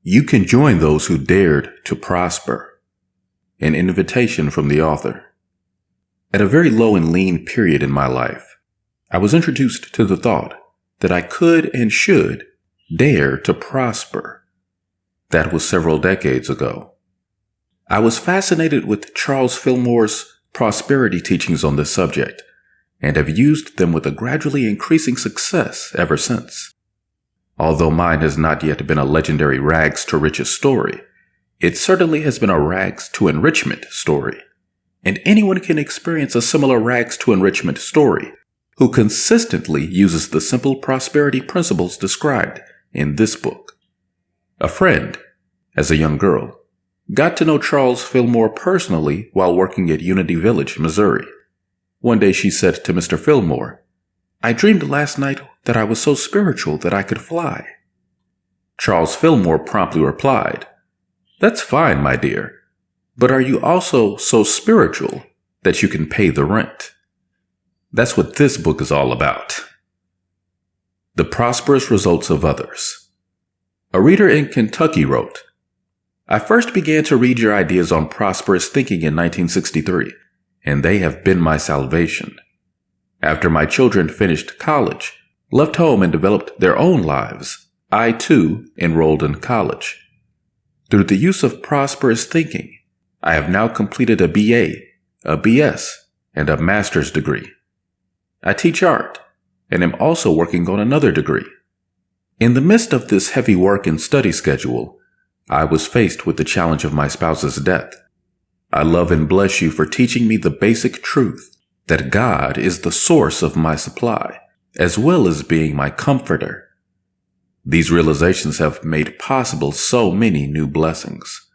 You can join those who dared to prosper. An invitation from the author. At a very low and lean period in my life, I was introduced to the thought that I could and should dare to prosper. That was several decades ago. I was fascinated with Charles Fillmore's prosperity teachings on this subject and have used them with a gradually increasing success ever since. Although mine has not yet been a legendary rags to riches story, it certainly has been a rags to enrichment story. And anyone can experience a similar rags to enrichment story who consistently uses the simple prosperity principles described in this book. A friend, as a young girl, got to know Charles Fillmore personally while working at Unity Village, Missouri. One day she said to Mr. Fillmore, "I dreamed last night that I was so spiritual that I could fly." Charles Fillmore promptly replied, "That's fine, my dear, but are you also so spiritual that you can pay the rent?" That's what this book is all about. The prosperous results of others. A reader in Kentucky wrote, "I first began to read your ideas on prosperous thinking in 1963, and they have been my salvation. After my children finished college, left home and developed their own lives, I too enrolled in college. Through the use of prosperous thinking, I have now completed a BA, a BS, and a master's degree. I teach art, and am also working on another degree. In the midst of this heavy work and study schedule, I was faced with the challenge of my spouse's death. I love and bless you for teaching me the basic truth that God is the source of my supply, as well as being my comforter. These realizations have made possible so many new blessings."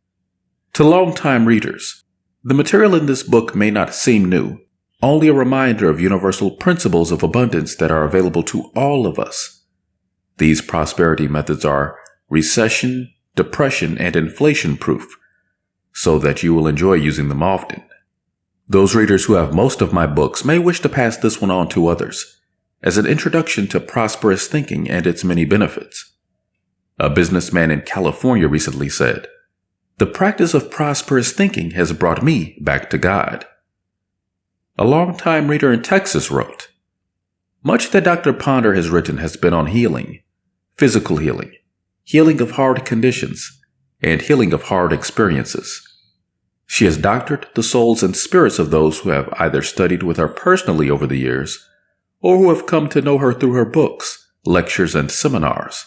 To longtime readers, the material in this book may not seem new, only a reminder of universal principles of abundance that are available to all of us. These prosperity methods are recession, depression, and inflation proof, so that you will enjoy using them often. Those readers who have most of my books may wish to pass this one on to others, as an introduction to prosperous thinking and its many benefits. A businessman in California recently said, "The practice of prosperous thinking has brought me back to God." A longtime reader in Texas wrote, "Much that Dr. Ponder has written has been on healing, physical healing, healing of hard conditions, and healing of hard experiences. She has doctored the souls and spirits of those who have either studied with her personally over the years, or who have come to know her through her books, lectures, and seminars.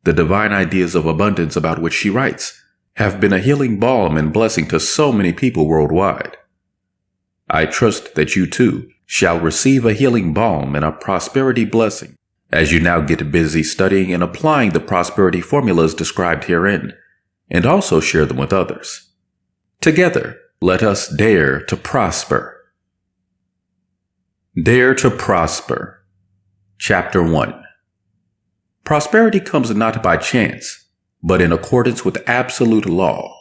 The divine ideas of abundance about which she writes have been a healing balm and blessing to so many people worldwide. I trust that you too shall receive a healing balm and a prosperity blessing as you now get busy studying and applying the prosperity formulas described herein, and also share them with others. Together, let us dare to prosper." Dare to Prosper. Chapter 1. Prosperity comes not by chance, but in accordance with absolute law.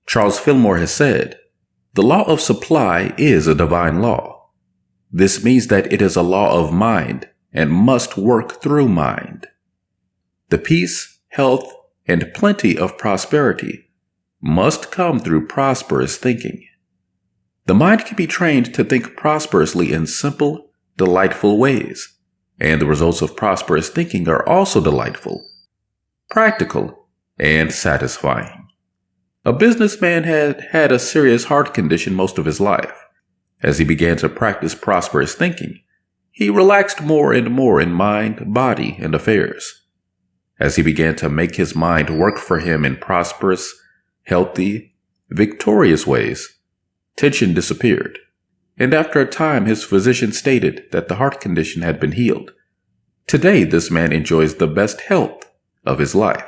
Charles Fillmore has said, "The law of supply is a divine law. This means that it is a law of mind and must work through mind. The peace, health, and plenty of prosperity must come through prosperous thinking. The mind can be trained to think prosperously in simple, delightful ways, and the results of prosperous thinking are also delightful, practical, and satisfying." A businessman had had a serious heart condition most of his life. As he began to practice prosperous thinking, he relaxed more and more in mind, body, and affairs. As he began to make his mind work for him in prosperous, healthy, victorious ways, tension disappeared, and after a time his physician stated that the heart condition had been healed. Today this man enjoys the best health of his life.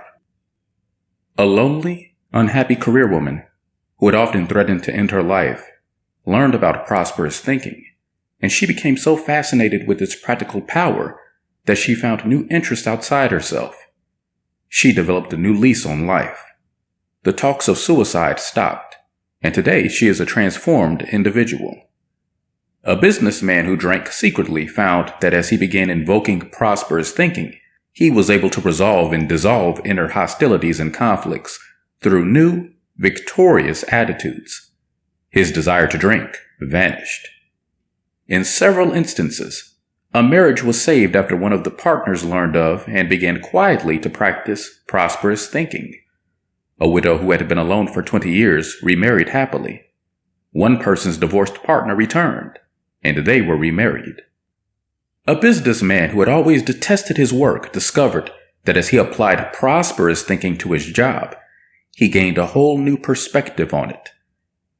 A lonely, unhappy career woman who had often threatened to end her life learned about prosperous thinking, and she became so fascinated with its practical power that she found new interests outside herself. She developed a new lease on life. The talks of suicide stopped, and today she is a transformed individual. A businessman who drank secretly found that as he began invoking prosperous thinking, he was able to resolve and dissolve inner hostilities and conflicts through new, victorious attitudes. His desire to drink vanished. In several instances, a marriage was saved after one of the partners learned of and began quietly to practice prosperous thinking. A widow who had been alone for 20 years remarried happily. One person's divorced partner returned, and they were remarried. A businessman who had always detested his work discovered that as he applied prosperous thinking to his job, he gained a whole new perspective on it.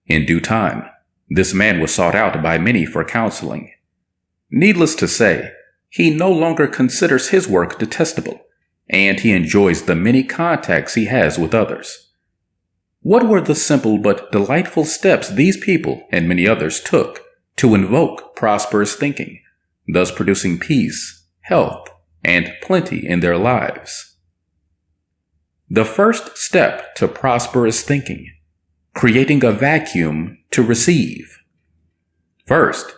In due time, this man was sought out by many for counseling. Needless to say, he no longer considers his work detestable, and he enjoys the many contacts he has with others. What were the simple but delightful steps these people and many others took to invoke prosperous thinking, thus producing peace, health, and plenty in their lives? The first step to prosperous thinking: creating a vacuum to receive. First,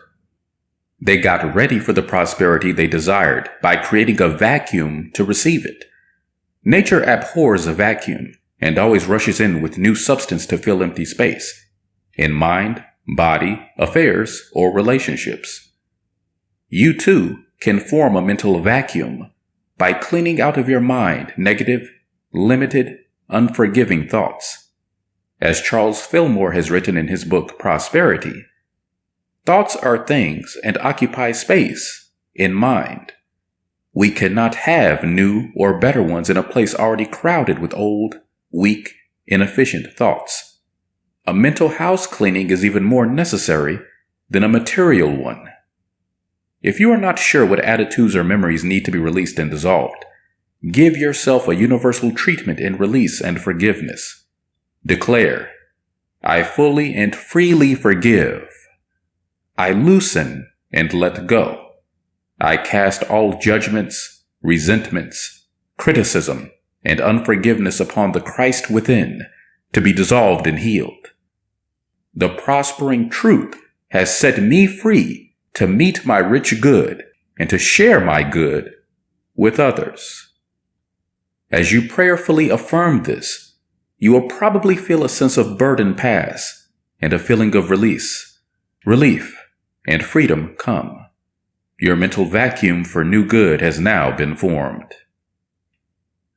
they got ready for the prosperity they desired by creating a vacuum to receive it. Nature abhors a vacuum and always rushes in with new substance to fill empty space, in mind, body, affairs, or relationships. You too can form a mental vacuum by cleaning out of your mind negative, limited, unforgiving thoughts. As Charles Fillmore has written in his book Prosperity, thoughts are things and occupy space in mind. We cannot have new or better ones in a place already crowded with old, weak, inefficient thoughts. A mental house cleaning is even more necessary than a material one. If you are not sure what attitudes or memories need to be released and dissolved, give yourself a universal treatment in release and forgiveness. Declare, I fully and freely forgive. I loosen and let go. I cast all judgments, resentments, criticism, and unforgiveness upon the Christ within to be dissolved and healed. The prospering truth has set me free to meet my rich good and to share my good with others. As you prayerfully affirm this, you will probably feel a sense of burden pass and a feeling of release, relief, and freedom come. Your mental vacuum for new good has now been formed.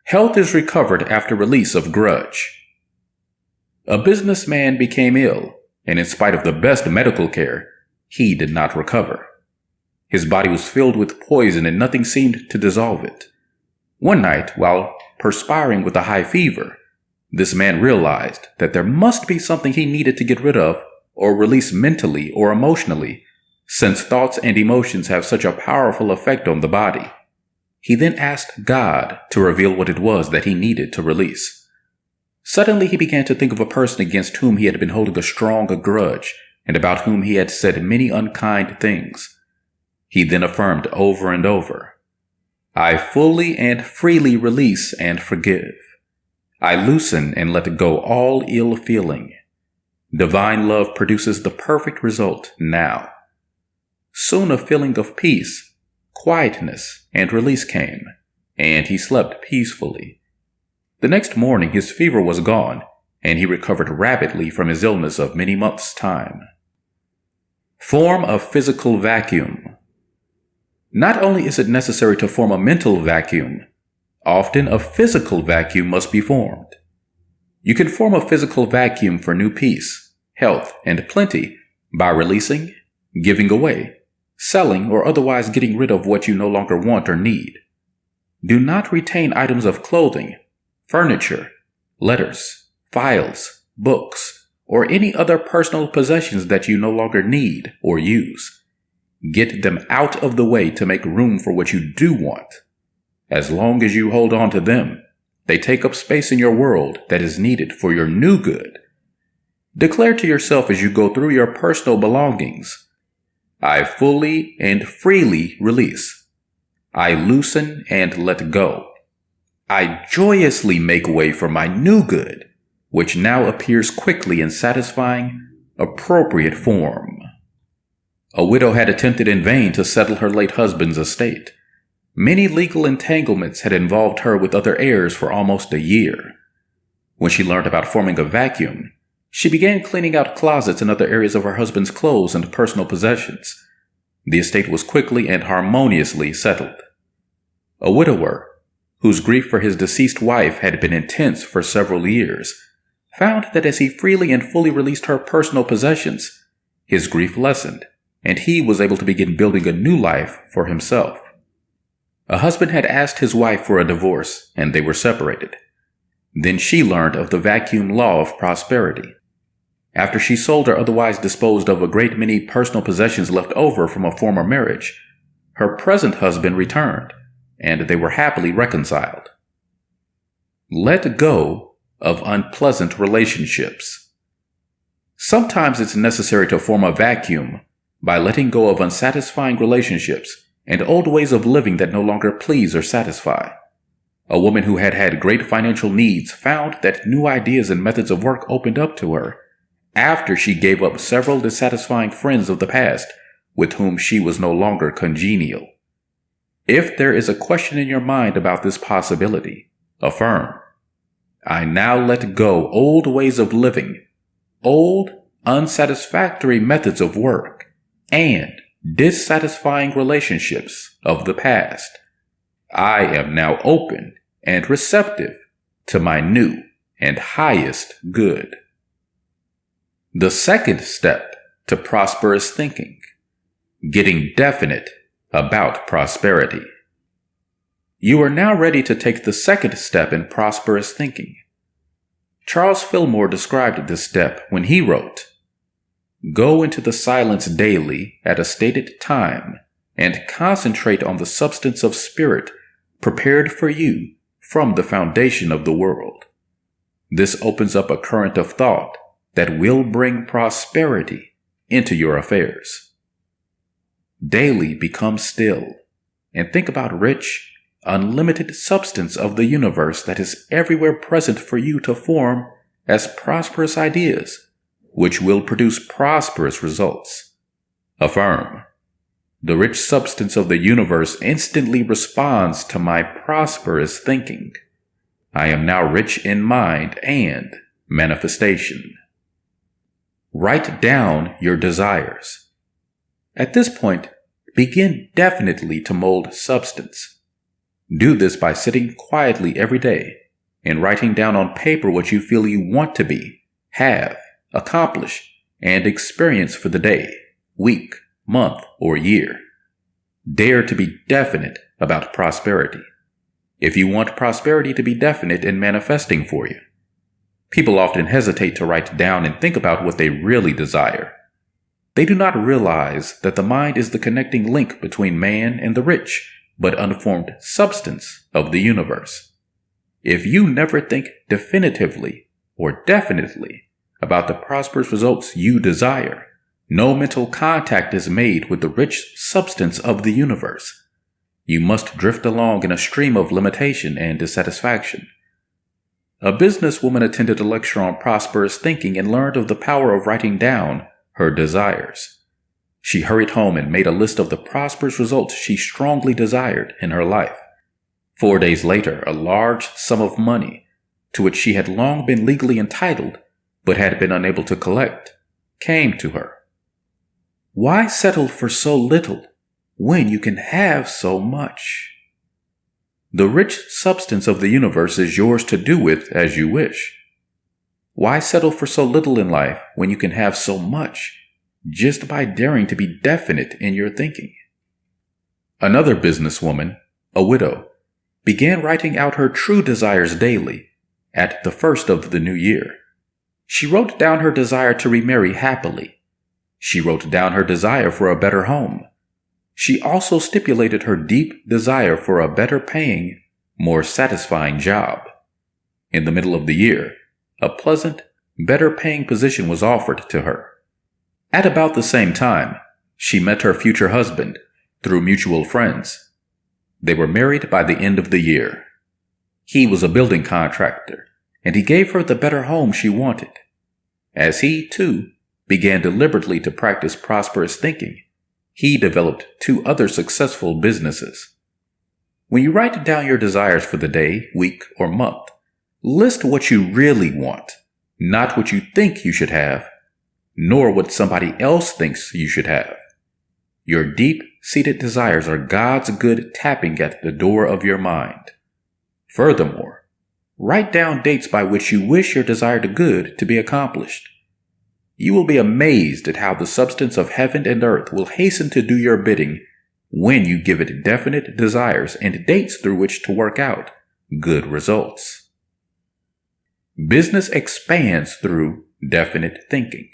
Health is recovered after release of grudge. A businessman became ill, and in spite of the best medical care, he did not recover. His body was filled with poison and nothing seemed to dissolve it. One night, while perspiring with a high fever, this man realized that there must be something he needed to get rid of or release mentally or emotionally, since thoughts and emotions have such a powerful effect on the body. He then asked God to reveal what it was that he needed to release. Suddenly he began to think of a person against whom he had been holding a strong grudge and about whom he had said many unkind things. He then affirmed over and over, I fully and freely release and forgive. I loosen and let go all ill feeling. Divine love produces the perfect result now. Soon a feeling of peace, quietness, and release came, and he slept peacefully. The next morning his fever was gone, and he recovered rapidly from his illness of many months' time. Form a physical vacuum. Not only is it necessary to form a mental vacuum, often a physical vacuum must be formed. You can form a physical vacuum for new peace, health, and plenty by releasing, giving away, selling, or otherwise getting rid of what you no longer want or need. Do not retain items of clothing, furniture, letters, files, books, or any other personal possessions that you no longer need or use. Get them out of the way to make room for what you do want. As long as you hold on to them, they take up space in your world that is needed for your new good. Declare to yourself as you go through your personal belongings, I fully and freely release. I loosen and let go. I joyously make way for my new good, which now appears quickly in satisfying, appropriate form. A widow had attempted in vain to settle her late husband's estate. Many legal entanglements had involved her with other heirs for almost a year. When she learned about forming a vacuum, she began cleaning out closets and other areas of her husband's clothes and personal possessions. The estate was quickly and harmoniously settled. A widower, whose grief for his deceased wife had been intense for several years, found that as he freely and fully released her personal possessions, his grief lessened, and he was able to begin building a new life for himself. A husband had asked his wife for a divorce, and they were separated. Then she learned of the vacuum law of prosperity. After she sold or otherwise disposed of a great many personal possessions left over from a former marriage, her present husband returned, and they were happily reconciled. Let go of unpleasant relationships. Sometimes it's necessary to form a vacuum by letting go of unsatisfying relationships and old ways of living that no longer please or satisfy. A woman who had had great financial needs found that new ideas and methods of work opened up to her after she gave up several dissatisfying friends of the past with whom she was no longer congenial. If there is a question in your mind about this possibility, affirm, I now let go old ways of living, old, unsatisfactory methods of work, and dissatisfying relationships of the past. I am now open and receptive to my new and highest good. The second step to prosperous thinking: getting definite about prosperity. You are now ready to take the second step in prosperous thinking. Charles Fillmore described this step when he wrote, "Go into the silence daily at a stated time and concentrate on the substance of spirit prepared for you from the foundation of the world. This opens up a current of thought that will bring prosperity into your affairs. Daily become still and think about rich, unlimited substance of the universe that is everywhere present for you to form as prosperous ideas, which will produce prosperous results. Affirm, the rich substance of the universe instantly responds to my prosperous thinking. I am now rich in mind and manifestation." Write down your desires. At this point, begin definitely to mold substance. Do this by sitting quietly every day and writing down on paper what you feel you want to be, have, accomplish, and experience for the day, week, month, or year. Dare to be definite about prosperity. If you want prosperity to be definite and manifesting for you. People often hesitate to write down and think about what they really desire. They do not realize that the mind is the connecting link between man and the rich, but unformed substance of the universe. If you never think definitively or definitely about the prosperous results you desire, no mental contact is made with the rich substance of the universe. You must drift along in a stream of limitation and dissatisfaction. A businesswoman attended a lecture on prosperous thinking and learned of the power of writing down her desires. She hurried home and made a list of the prosperous results she strongly desired in her life. 4 days later, a large sum of money, to which she had long been legally entitled but had been unable to collect, came to her. Why settle for so little when you can have so much? The rich substance of the universe is yours to do with as you wish. Why settle for so little in life when you can have so much just by daring to be definite in your thinking? Another businesswoman, a widow, began writing out her true desires daily at the first of the new year. She wrote down her desire to remarry happily. She wrote down her desire for a better home. She also stipulated her deep desire for a better paying, more satisfying job. In the middle of the year, a pleasant, better paying position was offered to her. At about the same time, she met her future husband through mutual friends. They were married by the end of the year. He was a building contractor, and he gave her the better home she wanted. As he, too, began deliberately to practice prosperous thinking, he developed 2 other successful businesses. When you write down your desires for the day, week, or month, list what you really want, not what you think you should have, nor what somebody else thinks you should have. Your deep-seated desires are God's good tapping at the door of your mind. Furthermore, write down dates by which you wish your desired good to be accomplished. You will be amazed at how the substance of heaven and earth will hasten to do your bidding when you give it definite desires and dates through which to work out good results. Business expands through definite thinking.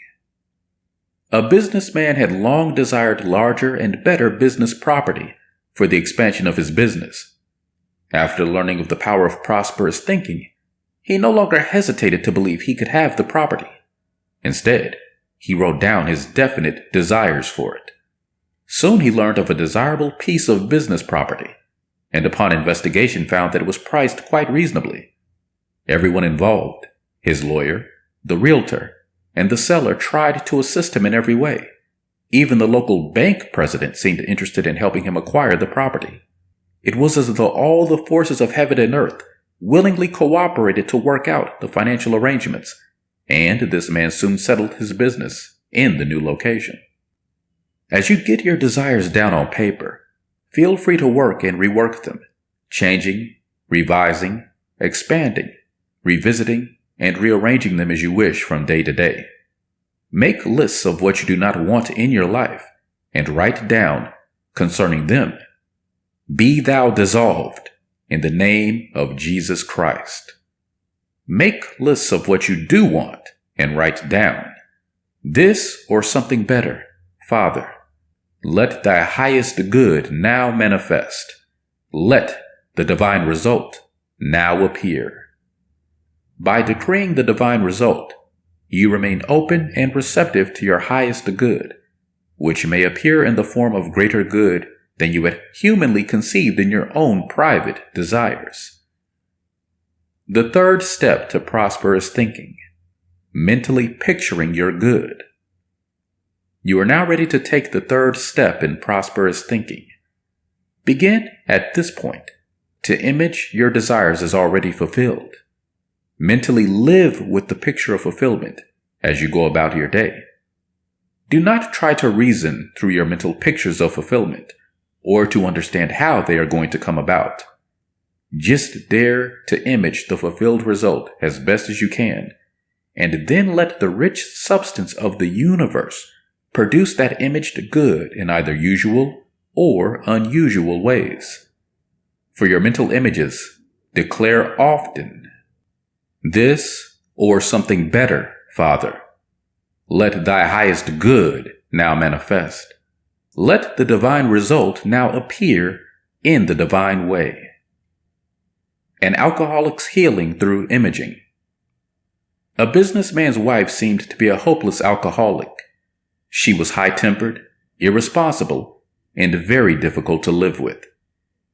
A businessman had long desired larger and better business property for the expansion of his business. After learning of the power of prosperous thinking, he no longer hesitated to believe he could have the property. Instead, he wrote down his definite desires for it. Soon he learned of a desirable piece of business property, and upon investigation found that it was priced quite reasonably. Everyone involved, his lawyer, the realtor, and the seller, tried to assist him in every way. Even the local bank president seemed interested in helping him acquire the property. It was as though all the forces of heaven and earth willingly cooperated to work out the financial arrangements, and this man soon settled his business in the new location. As you get your desires down on paper, feel free to work and rework them, changing, revising, expanding, revisiting, and rearranging them as you wish from day to day. Make lists of what you do not want in your life and write down concerning them, "Be thou dissolved in the name of Jesus Christ." Make lists of what you do want and write down, "This or something better, Father, let thy highest good now manifest. Let the divine result now appear." By decreeing the divine result, you remain open and receptive to your highest good, which may appear in the form of greater good than you had humanly conceived in your own private desires. The third step to prosperous thinking: mentally picturing your good. You are now ready to take the third step in prosperous thinking. Begin at this point to image your desires as already fulfilled. Mentally live with the picture of fulfillment as you go about your day. Do not try to reason through your mental pictures of fulfillment or to understand how they are going to come about. Just dare to image the fulfilled result as best as you can, and then let the rich substance of the universe produce that imaged good in either usual or unusual ways. For your mental images, declare often, "This or something better, Father. Let thy highest good now manifest. Let the divine result now appear in the divine way." An alcoholic's healing through imaging. A businessman's wife seemed to be a hopeless alcoholic. She was high-tempered, irresponsible, and very difficult to live with.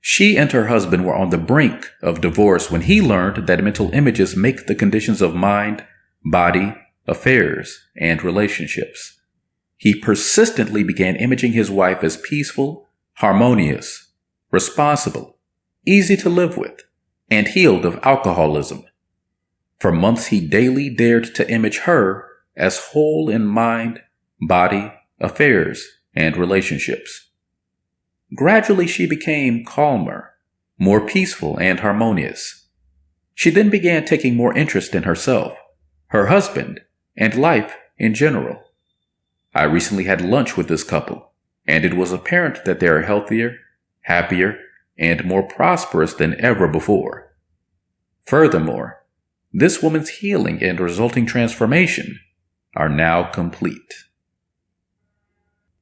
She and her husband were on the brink of divorce when he learned that mental images make the conditions of mind, body, affairs, and relationships. He persistently began imaging his wife as peaceful, harmonious, responsible, easy to live with, and healed of alcoholism. For months he daily dared to image her as whole in mind, body, affairs, and relationships. Gradually she became calmer, more peaceful, and harmonious. She then began taking more interest in herself, her husband, and life in general. I recently had lunch with this couple, and it was apparent that they are healthier, happier, and more prosperous than ever before. Furthermore, this woman's healing and resulting transformation are now complete.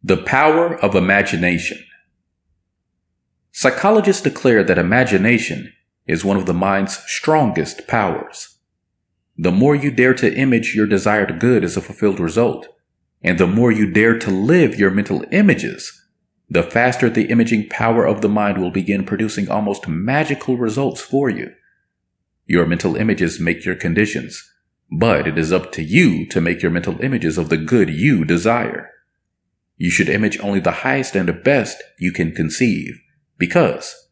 The power of imagination. Psychologists declare that imagination is one of the mind's strongest powers. The more you dare to image your desired good as a fulfilled result, and the more you dare to live your mental images, the faster the imaging power of the mind will begin producing almost magical results for you. Your mental images make your conditions, but it is up to you to make your mental images of the good you desire. You should image only the highest and the best you can conceive, because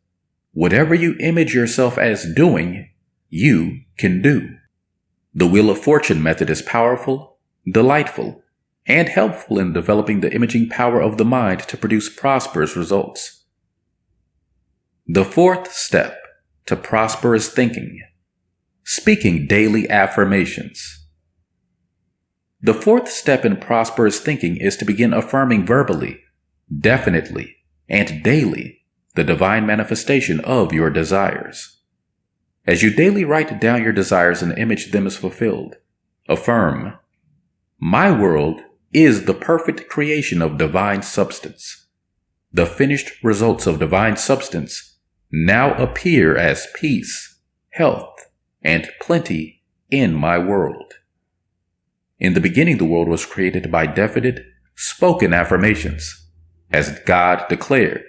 Whatever you image yourself as doing, you can do. The Wheel of Fortune method is powerful, delightful, and helpful in developing the imaging power of the mind to produce prosperous results. The fourth step to prosperous thinking: speaking daily affirmations. The fourth step in prosperous thinking is to begin affirming verbally, definitely, and daily the divine manifestation of your desires. As you daily write down your desires and image them as fulfilled, affirm, "My world is the perfect creation of divine substance. The finished results of divine substance now appear as peace, health, and plenty in my world." In the beginning, the world was created by definite, spoken affirmations, as God declared,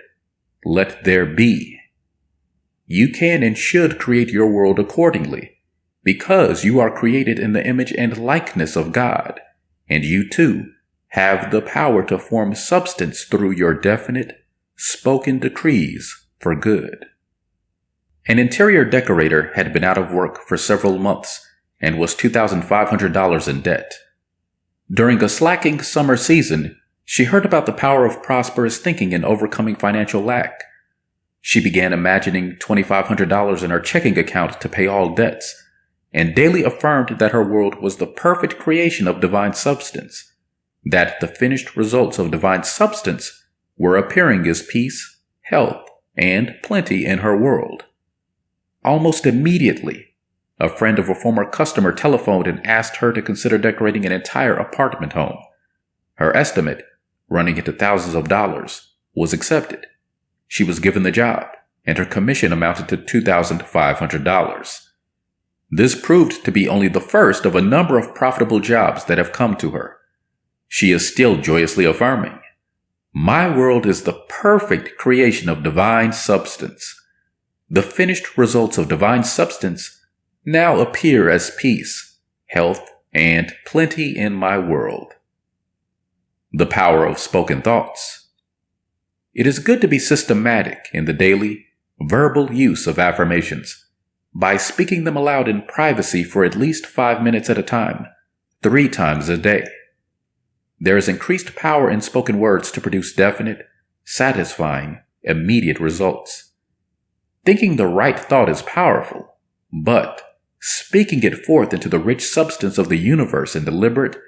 "Let there be." You can and should create your world accordingly, because you are created in the image and likeness of God, and you too have the power to form substance through your definite, spoken decrees for good. An interior decorator had been out of work for several months and was $2,500 in debt. During a slacking summer season, she heard about the power of prosperous thinking in overcoming financial lack. She began imagining $2,500 in her checking account to pay all debts, and daily affirmed that her world was the perfect creation of divine substance, that the finished results of divine substance were appearing as peace, health, and plenty in her world. Almost immediately, a friend of a former customer telephoned and asked her to consider decorating an entire apartment home. Her estimate, running into thousands of dollars, was accepted. She was given the job, and her commission amounted to $2,500. This proved to be only the first of a number of profitable jobs that have come to her. She is still joyously affirming, "My world is the perfect creation of divine substance. The finished results of divine substance now appear as peace, health, and plenty in my world." The power of spoken thoughts. It is good to be systematic in the daily, verbal use of affirmations by speaking them aloud in privacy for at least 5 minutes at a time, 3 times a day. There is increased power in spoken words to produce definite, satisfying, immediate results. Thinking the right thought is powerful, but speaking it forth into the rich substance of the universe in deliberate,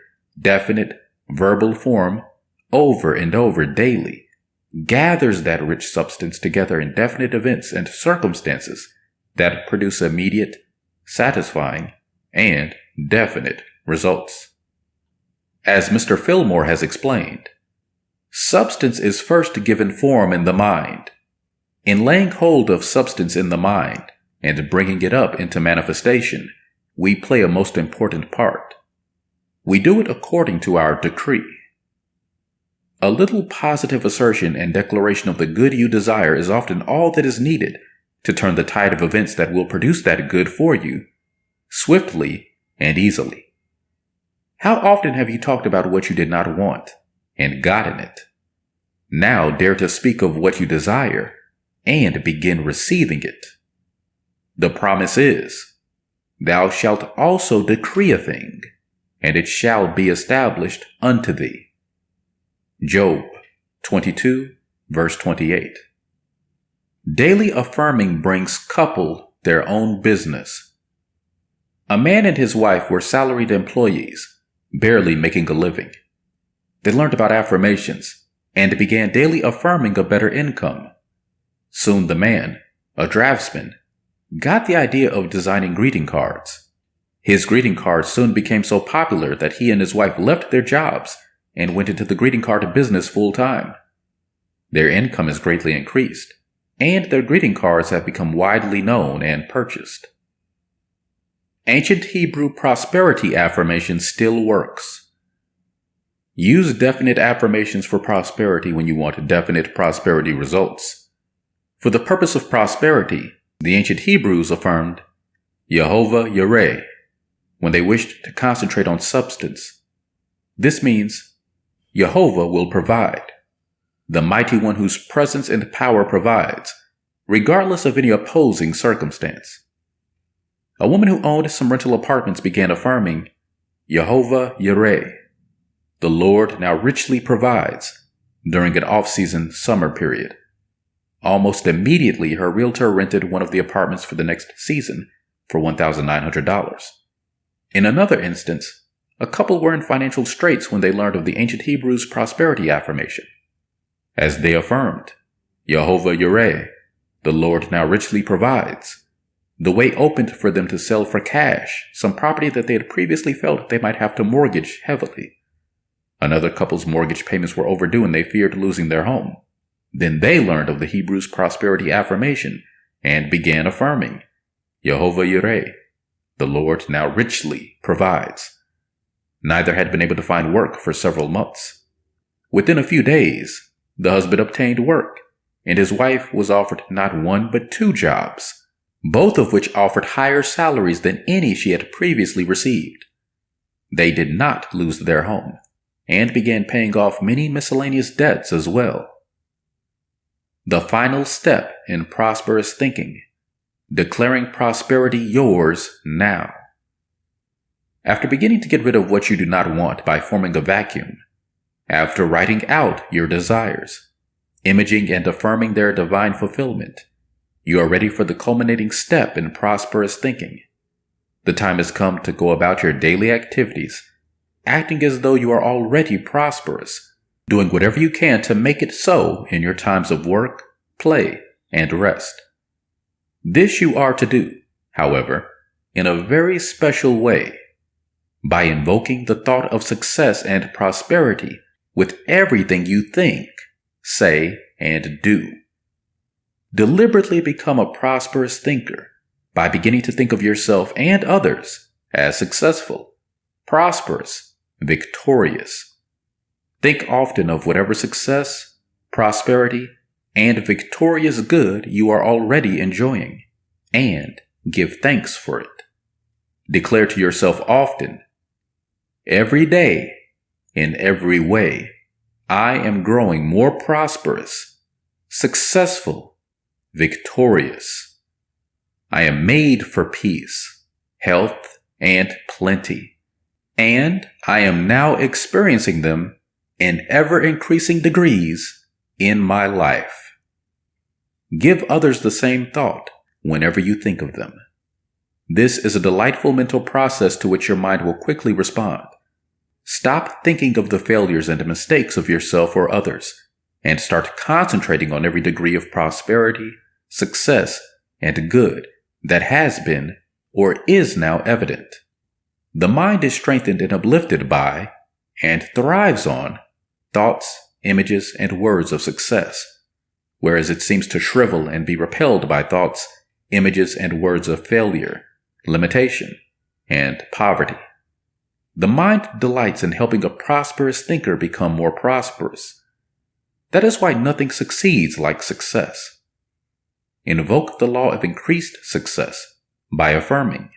definite, verbal form over and over daily gathers that rich substance together in definite events and circumstances that produce immediate, satisfying, and definite results. As Mr. Fillmore has explained, substance is first given form in the mind. In laying hold of substance in the mind and bringing it up into manifestation, we play a most important part. We do it according to our decree. A little positive assertion and declaration of the good you desire is often all that is needed to turn the tide of events that will produce that good for you, swiftly and easily. How often have you talked about what you did not want and gotten it? Now dare to speak of what you desire and begin receiving it. The promise is, "Thou shalt also decree a thing, and it shall be established unto thee." Job 22, verse 28. Daily affirming brings coupled their own business. A man and his wife were salaried employees, barely making a living. They learned about affirmations and began daily affirming a better income. Soon the man, a draftsman, got the idea of designing greeting cards. His greeting cards soon became so popular that he and his wife left their jobs and went into the greeting card business full time. Their income has greatly increased, and their greeting cards have become widely known and purchased. Ancient Hebrew prosperity affirmation still works. Use definite affirmations for prosperity when you want definite prosperity results. For the purpose of prosperity, the ancient Hebrews affirmed Yehovah Yireh when they wished to concentrate on substance. This means Yehovah will provide. The mighty one whose presence and power provides regardless of any opposing circumstance. A woman who owned some rental apartments began affirming, Yehovah Yireh, the Lord now richly provides, during an off-season summer period. Almost immediately, her realtor rented one of the apartments for the next season for $1,900. In another instance, a couple were in financial straits when they learned of the ancient Hebrews' prosperity affirmation. As they affirmed, Yehovah Yireh, the Lord now richly provides, the way opened for them to sell for cash some property that they had previously felt they might have to mortgage heavily. Another couple's mortgage payments were overdue and they feared losing their home. Then they learned of the Hebrews' prosperity affirmation and began affirming, Yehovah Yireh, the Lord now richly provides. Neither had been able to find work for several months. Within a few days, the husband obtained work, and his wife was offered not one but 2 jobs, both of which offered higher salaries than any she had previously received. They did not lose their home, and began paying off many miscellaneous debts as well. The final step in prosperous thinking, declaring prosperity yours now. After beginning to get rid of what you do not want by forming a vacuum, after writing out your desires, imaging and affirming their divine fulfillment, you are ready for the culminating step in prosperous thinking. The time has come to go about your daily activities, acting as though you are already prosperous, doing whatever you can to make it so in your times of work, play, and rest. This you are to do, however, in a very special way, by invoking the thought of success and prosperity with everything you think, say, and do. Deliberately become a prosperous thinker by beginning to think of yourself and others as successful, prosperous, victorious. Think often of whatever success, prosperity, and victorious good you are already enjoying, and give thanks for it. Declare to yourself often, every day, in every way, I am growing more prosperous, successful, victorious. I am made for peace, health, and plenty, and I am now experiencing them in ever-increasing degrees in my life. Give others the same thought whenever you think of them. This is a delightful mental process to which your mind will quickly respond. Stop thinking of the failures and mistakes of yourself or others, and start concentrating on every degree of prosperity, success, and good that has been or is now evident. The mind is strengthened and uplifted by, and thrives on, thoughts, images, and words of success, whereas it seems to shrivel and be repelled by thoughts, images, and words of failure, limitation, and poverty. The mind delights in helping a prosperous thinker become more prosperous. That is why nothing succeeds like success. Invoke the law of increased success by affirming,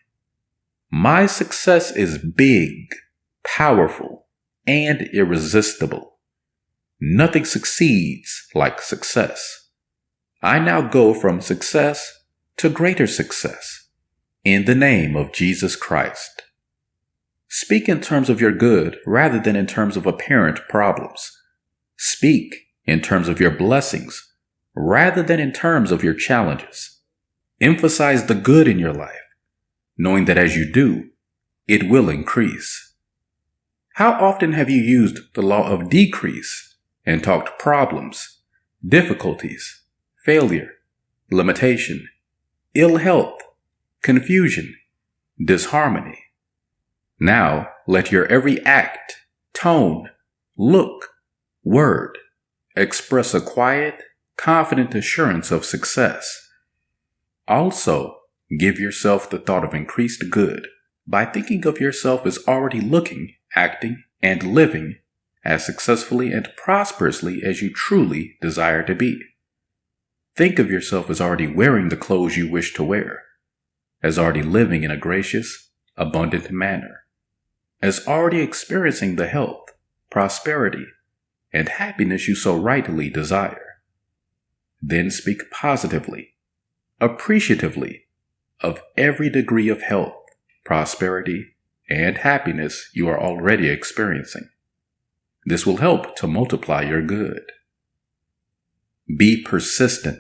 my success is big, powerful, and irresistible. Nothing succeeds like success. I now go from success to greater success. In the name of Jesus Christ. Speak in terms of your good rather than in terms of apparent problems. Speak in terms of your blessings rather than in terms of your challenges. Emphasize the good in your life, knowing that as you do, it will increase. How often have you used the law of decrease and talked problems, difficulties, failure, limitation, ill health, confusion, disharmony? Now let your every act, tone, look, word express a quiet, confident assurance of success. Also, give yourself the thought of increased good by thinking of yourself as already looking, acting, and living as successfully and prosperously as you truly desire to be. Think of yourself as already wearing the clothes you wish to wear, as already living in a gracious, abundant manner, as already experiencing the health, prosperity, and happiness you so rightly desire. Then speak positively appreciatively of every degree of health, prosperity, and happiness you are already experiencing. This will help to multiply your good. Be persistent.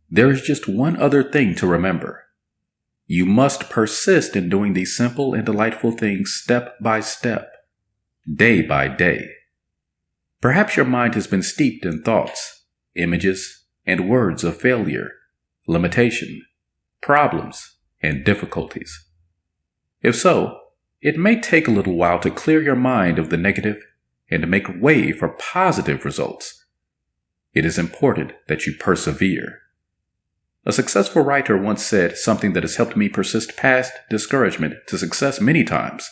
There is just one other thing to remember. You must persist in doing these simple and delightful things step by step, day by day. Perhaps your mind has been steeped in thoughts, images, and words of failure, limitation, problems, and difficulties. If so, it may take a little while to clear your mind of the negative and to make way for positive results. It is important that you persevere. A successful writer once said something that has helped me persist past discouragement to success many times.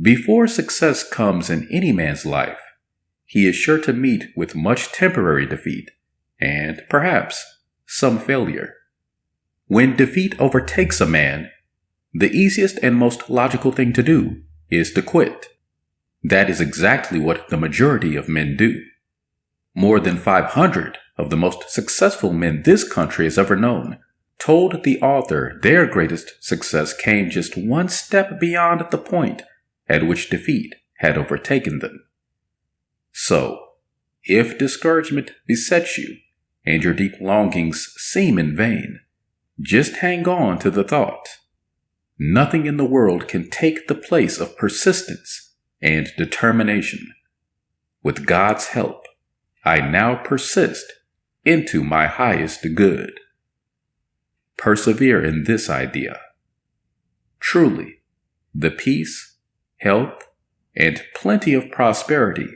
Before success comes in any man's life, he is sure to meet with much temporary defeat and, perhaps, some failure. When defeat overtakes a man, the easiest and most logical thing to do is to quit. That is exactly what the majority of men do. More than 500 of the most successful men this country has ever known told the author their greatest success came just one step beyond the point at which defeat had overtaken them. So, if discouragement besets you and your deep longings seem in vain, just hang on to the thought. Nothing in the world can take the place of persistence and determination. With God's help, I now persist into my highest good. Persevere in this idea. Truly, the peace, health, and plenty of prosperity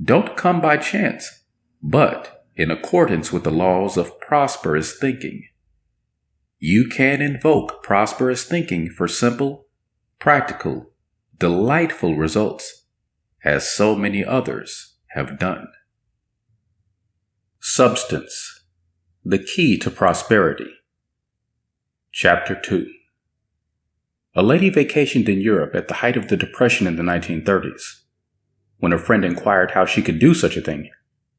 don't come by chance, but in accordance with the laws of prosperous thinking. You can invoke prosperous thinking for simple, practical, delightful results, as so many others have done. Substance, the key to prosperity. Chapter 2. A lady vacationed in Europe at the height of the Depression in the 1930s. When a friend inquired how she could do such a thing,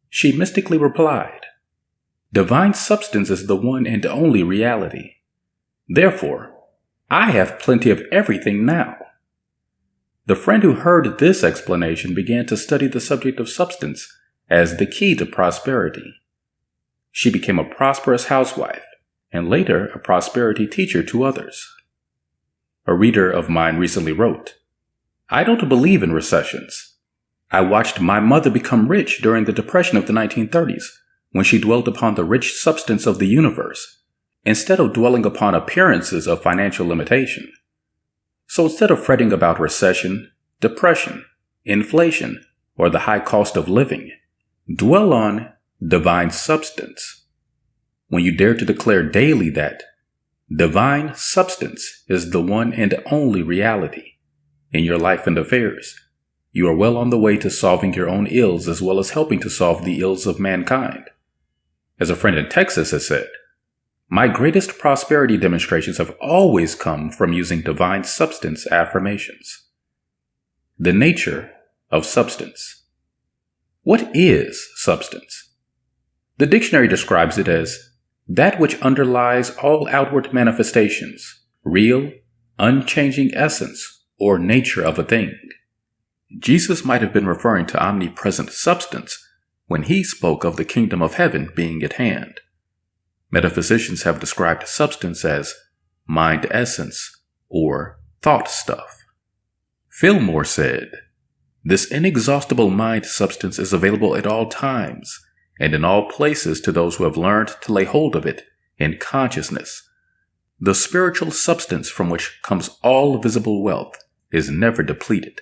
she mystically replied, "Divine substance is the one and only reality. Therefore, I have plenty of everything now." The friend who heard this explanation began to study the subject of substance as the key to prosperity. She became a prosperous housewife and later a prosperity teacher to others. A reader of mine recently wrote, "I don't believe in recessions. I watched my mother become rich during the Depression of the 1930s when she dwelt upon the rich substance of the universe, instead of dwelling upon appearances of financial limitation. So instead of fretting about recession, depression, inflation, or the high cost of living, dwell on divine substance. When you dare to declare daily that divine substance is the one and only reality in your life and affairs, you are well on the way to solving your own ills as well as helping to solve the ills of mankind. As a friend in Texas has said, my greatest prosperity demonstrations have always come from using divine substance affirmations." The nature of substance. What is substance? The dictionary describes it as that which underlies all outward manifestations, real, unchanging essence, or nature of a thing. Jesus might have been referring to omnipresent substance when he spoke of the kingdom of heaven being at hand. Metaphysicians have described substance as mind essence or thought stuff. Fillmore said, "This inexhaustible mind substance is available at all times and in all places to those who have learned to lay hold of it in consciousness. The spiritual substance from which comes all visible wealth is never depleted.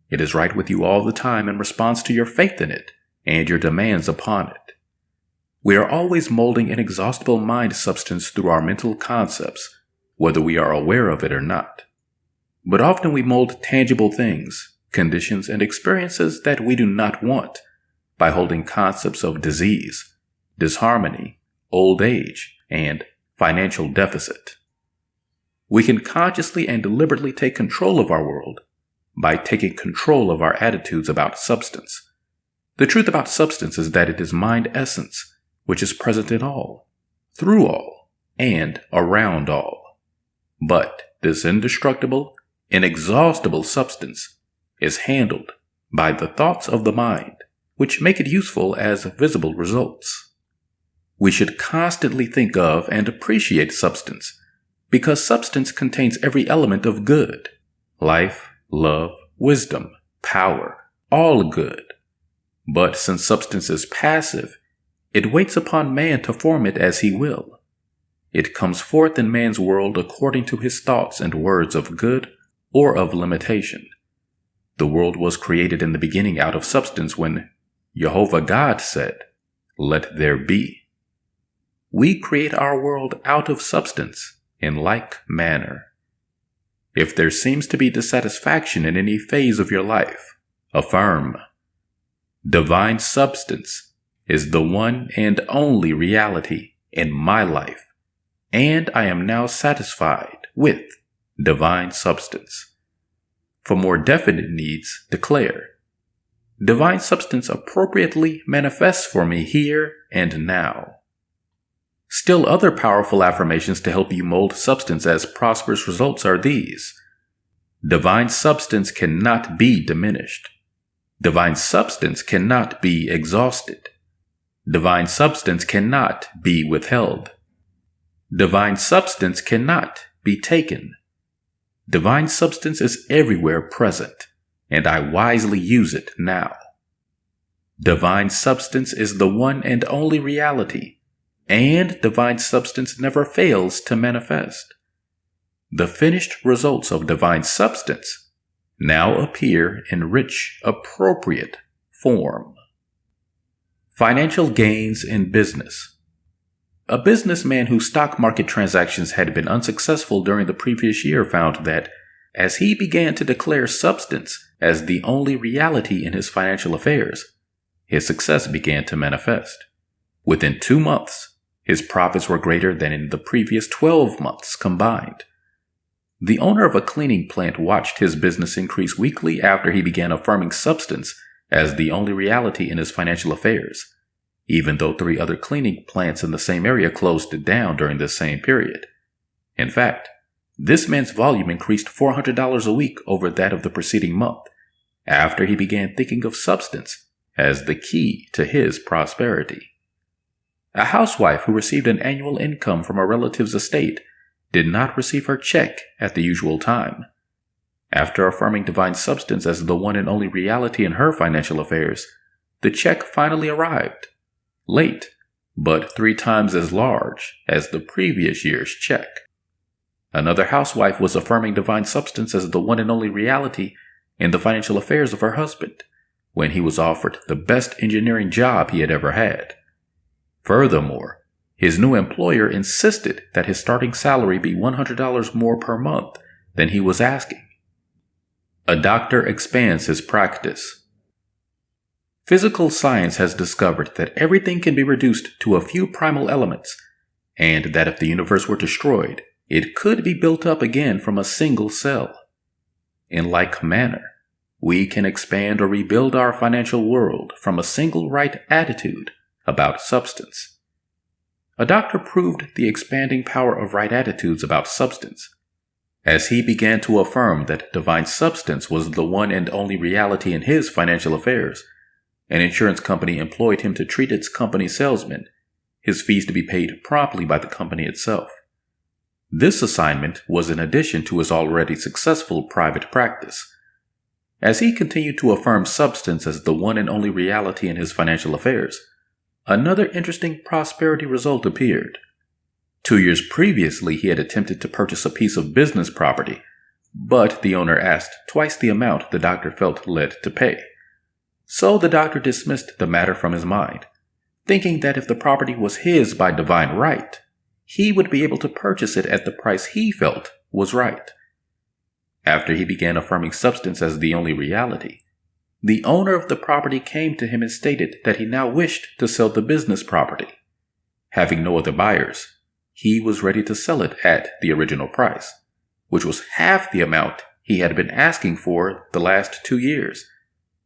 It is right with you all the time in response to your faith in it and your demands upon it. We are always molding inexhaustible mind substance through our mental concepts, whether we are aware of it or not. But often we mold tangible things, conditions, and experiences that we do not want by holding concepts of disease, disharmony, old age, and financial deficit. We can consciously and deliberately take control of our world by taking control of our attitudes about substance. The truth about substance is that it is mind essence, which is present in all. through all, and around all. But this indestructible, inexhaustible substance is handled by the thoughts of the mind, which make it useful as visible results. We should constantly think of and appreciate substance, because substance contains every element of good: life, love, wisdom, power, all good. But since substance is passive, it waits upon man to form it as he will. It comes forth in man's world according to his thoughts and words of good or of limitation. The world was created in the beginning out of substance when Jehovah God said, "Let there be." We create our world out of substance in like manner. If there seems to be dissatisfaction in any phase of your life, affirm, divine substance is the one and only reality in my life, and I am now satisfied with divine substance. For more definite needs, declare, divine substance appropriately manifests for me here and now. Still other powerful affirmations to help you mold substance as prosperous results are these. Divine substance cannot be diminished. Divine substance cannot be exhausted. Divine substance cannot be withheld. Divine substance cannot be taken. Divine substance is everywhere present, and I wisely use it now. Divine substance is the one and only reality, and divine substance never fails to manifest. The finished results of divine substance now appear in rich, appropriate form. Financial gains in business. A businessman whose stock market transactions had been unsuccessful during the previous year found that, as he began to declare substance as the only reality in his financial affairs, his success began to manifest. Within 2 months, his profits were greater than in the previous 12 months combined. The owner of a cleaning plant watched his business increase weekly after he began affirming substance as the only reality in his financial affairs, even though 3 other cleaning plants in the same area closed down during this same period. In fact, this man's volume increased $400 a week over that of the preceding month, after he began thinking of substance as the key to his prosperity. A housewife who received an annual income from a relative's estate did not receive her check at the usual time. After affirming divine substance as the one and only reality in her financial affairs, the check finally arrived. Late, but 3 times as large as the previous year's check. Another housewife was affirming divine substance as the one and only reality in the financial affairs of her husband, when he was offered the best engineering job he had ever had. Furthermore, his new employer insisted that his starting salary be $100 more per month than he was asking. A doctor expands his practice. Physical science has discovered that everything can be reduced to a few primal elements, and that if the universe were destroyed, it could be built up again from a single cell. In like manner, we can expand or rebuild our financial world from a single right attitude about substance. A doctor proved the expanding power of right attitudes about substance. As he began to affirm that divine substance was the one and only reality in his financial affairs, an insurance company employed him to treat its company salesmen, his fees to be paid promptly by the company itself. This assignment was in addition to his already successful private practice. As he continued to affirm substance as the one and only reality in his financial affairs, another interesting prosperity result appeared. 2 years previously, he had attempted to purchase a piece of business property, but the owner asked twice the amount the doctor felt led to pay. So the doctor dismissed the matter from his mind, thinking that if the property was his by divine right, he would be able to purchase it at the price he felt was right. After he began affirming substance as the only reality, the owner of the property came to him and stated that he now wished to sell the business property. Having no other buyers, he was ready to sell it at the original price, which was half the amount he had been asking for the last 2 years,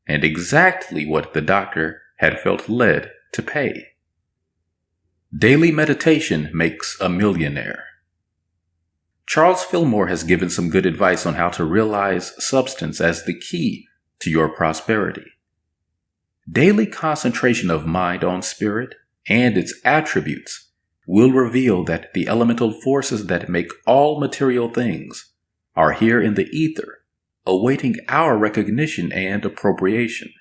and exactly what the doctor had felt led to pay. Daily meditation makes a millionaire. Charles Fillmore has given some good advice on how to realize substance as the key to your prosperity. Daily concentration of mind on spirit and its attributes will reveal that the elemental forces that make all material things are here in the ether, awaiting our recognition and appropriation.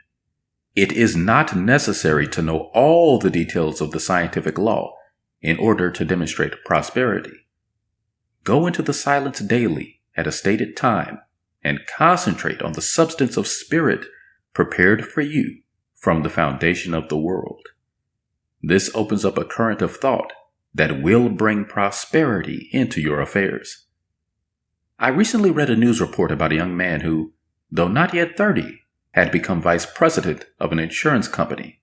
It is not necessary to know all the details of the scientific law in order to demonstrate prosperity. Go into the silence daily at a stated time and concentrate on the substance of spirit prepared for you from the foundation of the world. This opens up a current of thought that will bring prosperity into your affairs. I recently read a news report about a young man who, though not yet 30, had become vice president of an insurance company.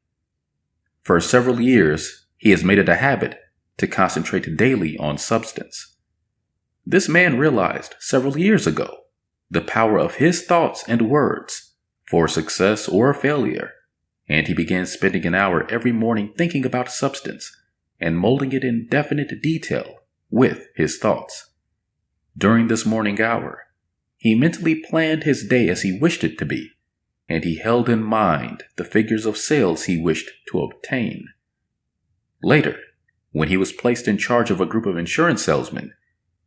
For several years, he has made it a habit to concentrate daily on substance. This man realized several years ago the power of his thoughts and words for success or failure, and he began spending an hour every morning thinking about substance and molding it in definite detail with his thoughts. During this morning hour, he mentally planned his day as he wished it to be, and he held in mind the figures of sales he wished to obtain. Later, when he was placed in charge of a group of insurance salesmen,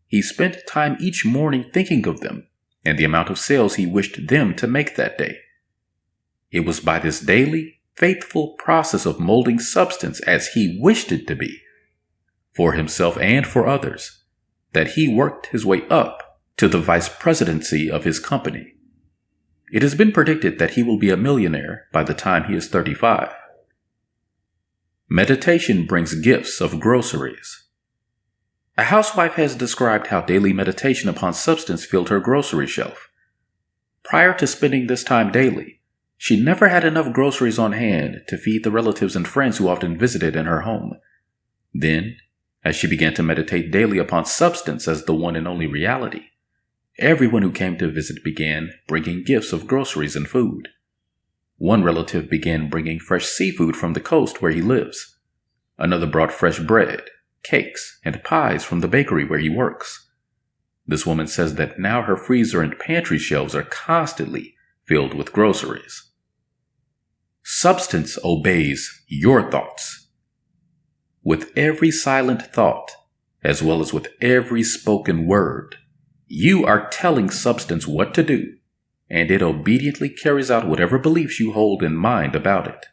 he spent time each morning thinking of them and the amount of sales he wished them to make that day. It was by this daily, faithful process of molding substance as he wished it to be, for himself and for others, that he worked his way up to the vice presidency of his company. It has been predicted that he will be a millionaire by the time he is 35. Meditation brings gifts of groceries. A housewife has described how daily meditation upon substance filled her grocery shelf. Prior to spending this time daily, she never had enough groceries on hand to feed the relatives and friends who often visited in her home. Then, as she began to meditate daily upon substance as the one and only reality, everyone who came to visit began bringing gifts of groceries and food. One relative began bringing fresh seafood from the coast where he lives. Another brought fresh bread, cakes, and pies from the bakery where he works. This woman says that now her freezer and pantry shelves are constantly filled with groceries. Substance obeys your thoughts. With every silent thought, as well as with every spoken word, you are telling substance what to do, and it obediently carries out whatever beliefs you hold in mind about it.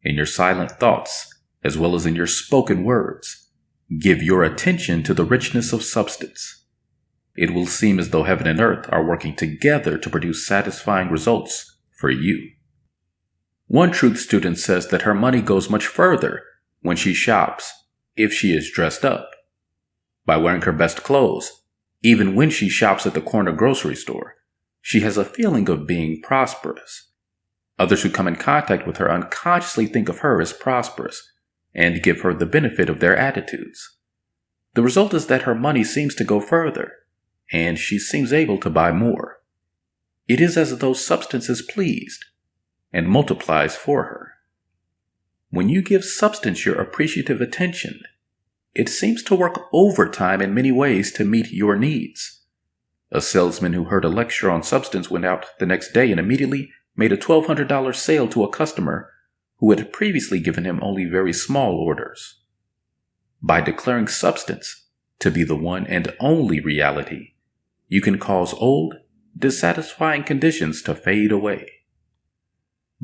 In your silent thoughts, as well as in your spoken words, give your attention to the richness of substance. It will seem as though heaven and earth are working together to produce satisfying results for you. One truth student says that her money goes much further when she shops if she is dressed up. By wearing her best clothes, even when she shops at the corner grocery store, she has a feeling of being prosperous. Others who come in contact with her unconsciously think of her as prosperous and give her the benefit of their attitudes. The result is that her money seems to go further, and she seems able to buy more. It is as though substance is pleased and multiplies for her. When you give substance your appreciative attention, it seems to work overtime in many ways to meet your needs. A salesman who heard a lecture on substance went out the next day and immediately made a $1,200 sale to a customer who had previously given him only very small orders. By declaring substance to be the one and only reality, you can cause old, dissatisfying conditions to fade away.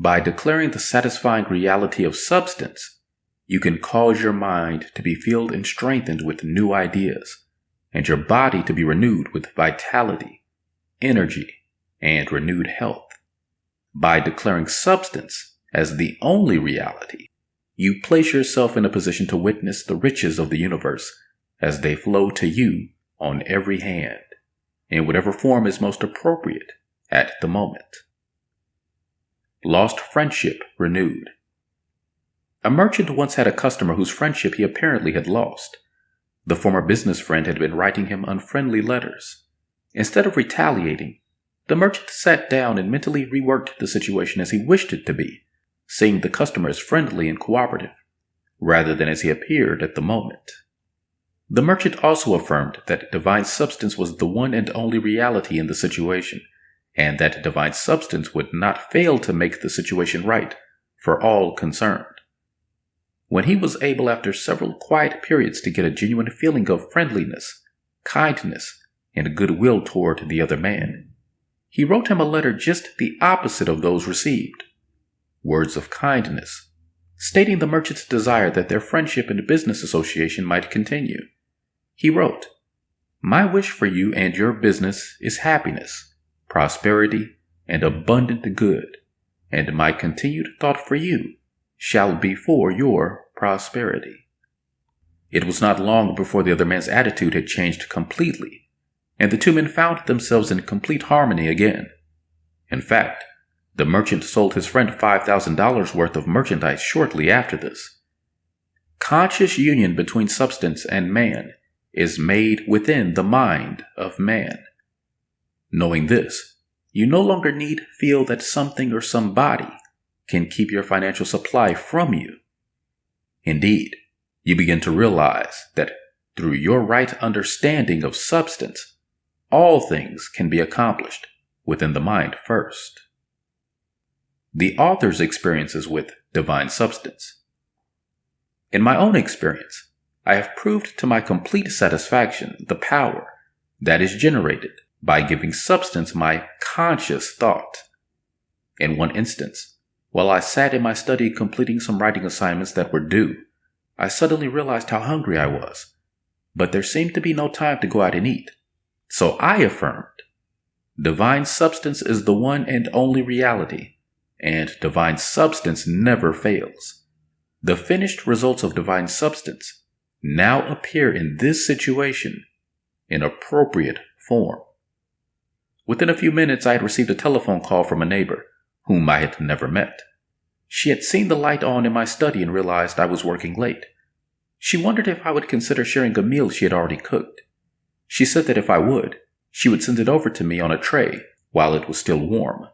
By declaring the satisfying reality of substance, you can cause your mind to be filled and strengthened with new ideas, and your body to be renewed with vitality, energy, and renewed health. By declaring substance as the only reality, you place yourself in a position to witness the riches of the universe as they flow to you on every hand, in whatever form is most appropriate at the moment. Lost friendship renewed. A merchant once had a customer whose friendship he apparently had lost. The former business friend had been writing him unfriendly letters. Instead of retaliating, the merchant sat down and mentally reworked the situation as he wished it to be, seeing the customer as friendly and cooperative. rather than as he appeared at the moment. The merchant also affirmed that divine substance was the one and only reality in the situation, and that divine substance would not fail to make the situation right for all concerned. When he was able after several quiet periods to get a genuine feeling of friendliness, kindness, and goodwill toward the other man, he wrote him a letter just the opposite of those received. Words of kindness, stating the merchant's desire that their friendship and business association might continue. He wrote, "My wish for you and your business is happiness, prosperity, and abundant good, and my continued thought for you shall be for your prosperity." It was not long before the other man's attitude had changed completely, and the two men found themselves in complete harmony again. In fact, the merchant sold his friend $5,000 worth of merchandise shortly after this. Conscious union between substance and man is made within the mind of man. Knowing this, you no longer need feel that something or somebody can keep your financial supply from you. Indeed, you begin to realize that through your right understanding of substance, all things can be accomplished within the mind first. The author's experiences with divine substance. In my own experience, I have proved to my complete satisfaction the power that is generated by giving substance my conscious thought. In one instance, while I sat in my study completing some writing assignments that were due, I suddenly realized how hungry I was, but there seemed to be no time to go out and eat. So I affirmed, divine substance is the one and only reality, and divine substance never fails. The finished results of divine substance now appear in this situation in appropriate form. Within a few minutes, I had received a telephone call from a neighbor whom I had never met. She had seen the light on in my study and realized I was working late. She wondered if I would consider sharing a meal she had already cooked. She said that if I would, she would send it over to me on a tray while it was still warm.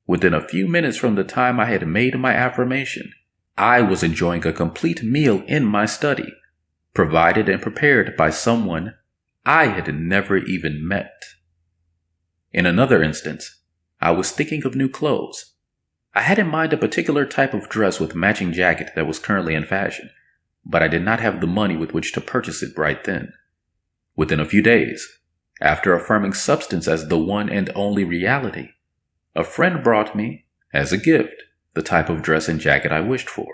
Within a few minutes from the time I had made my affirmation, I was enjoying a complete meal in my study, provided and prepared by someone I had never even met. In another instance, I was thinking of new clothes. I had in mind a particular type of dress with matching jacket that was currently in fashion, but I did not have the money with which to purchase it right then. Within a few days, after affirming substance as the one and only reality, a friend brought me, as a gift, the type of dress and jacket I wished for,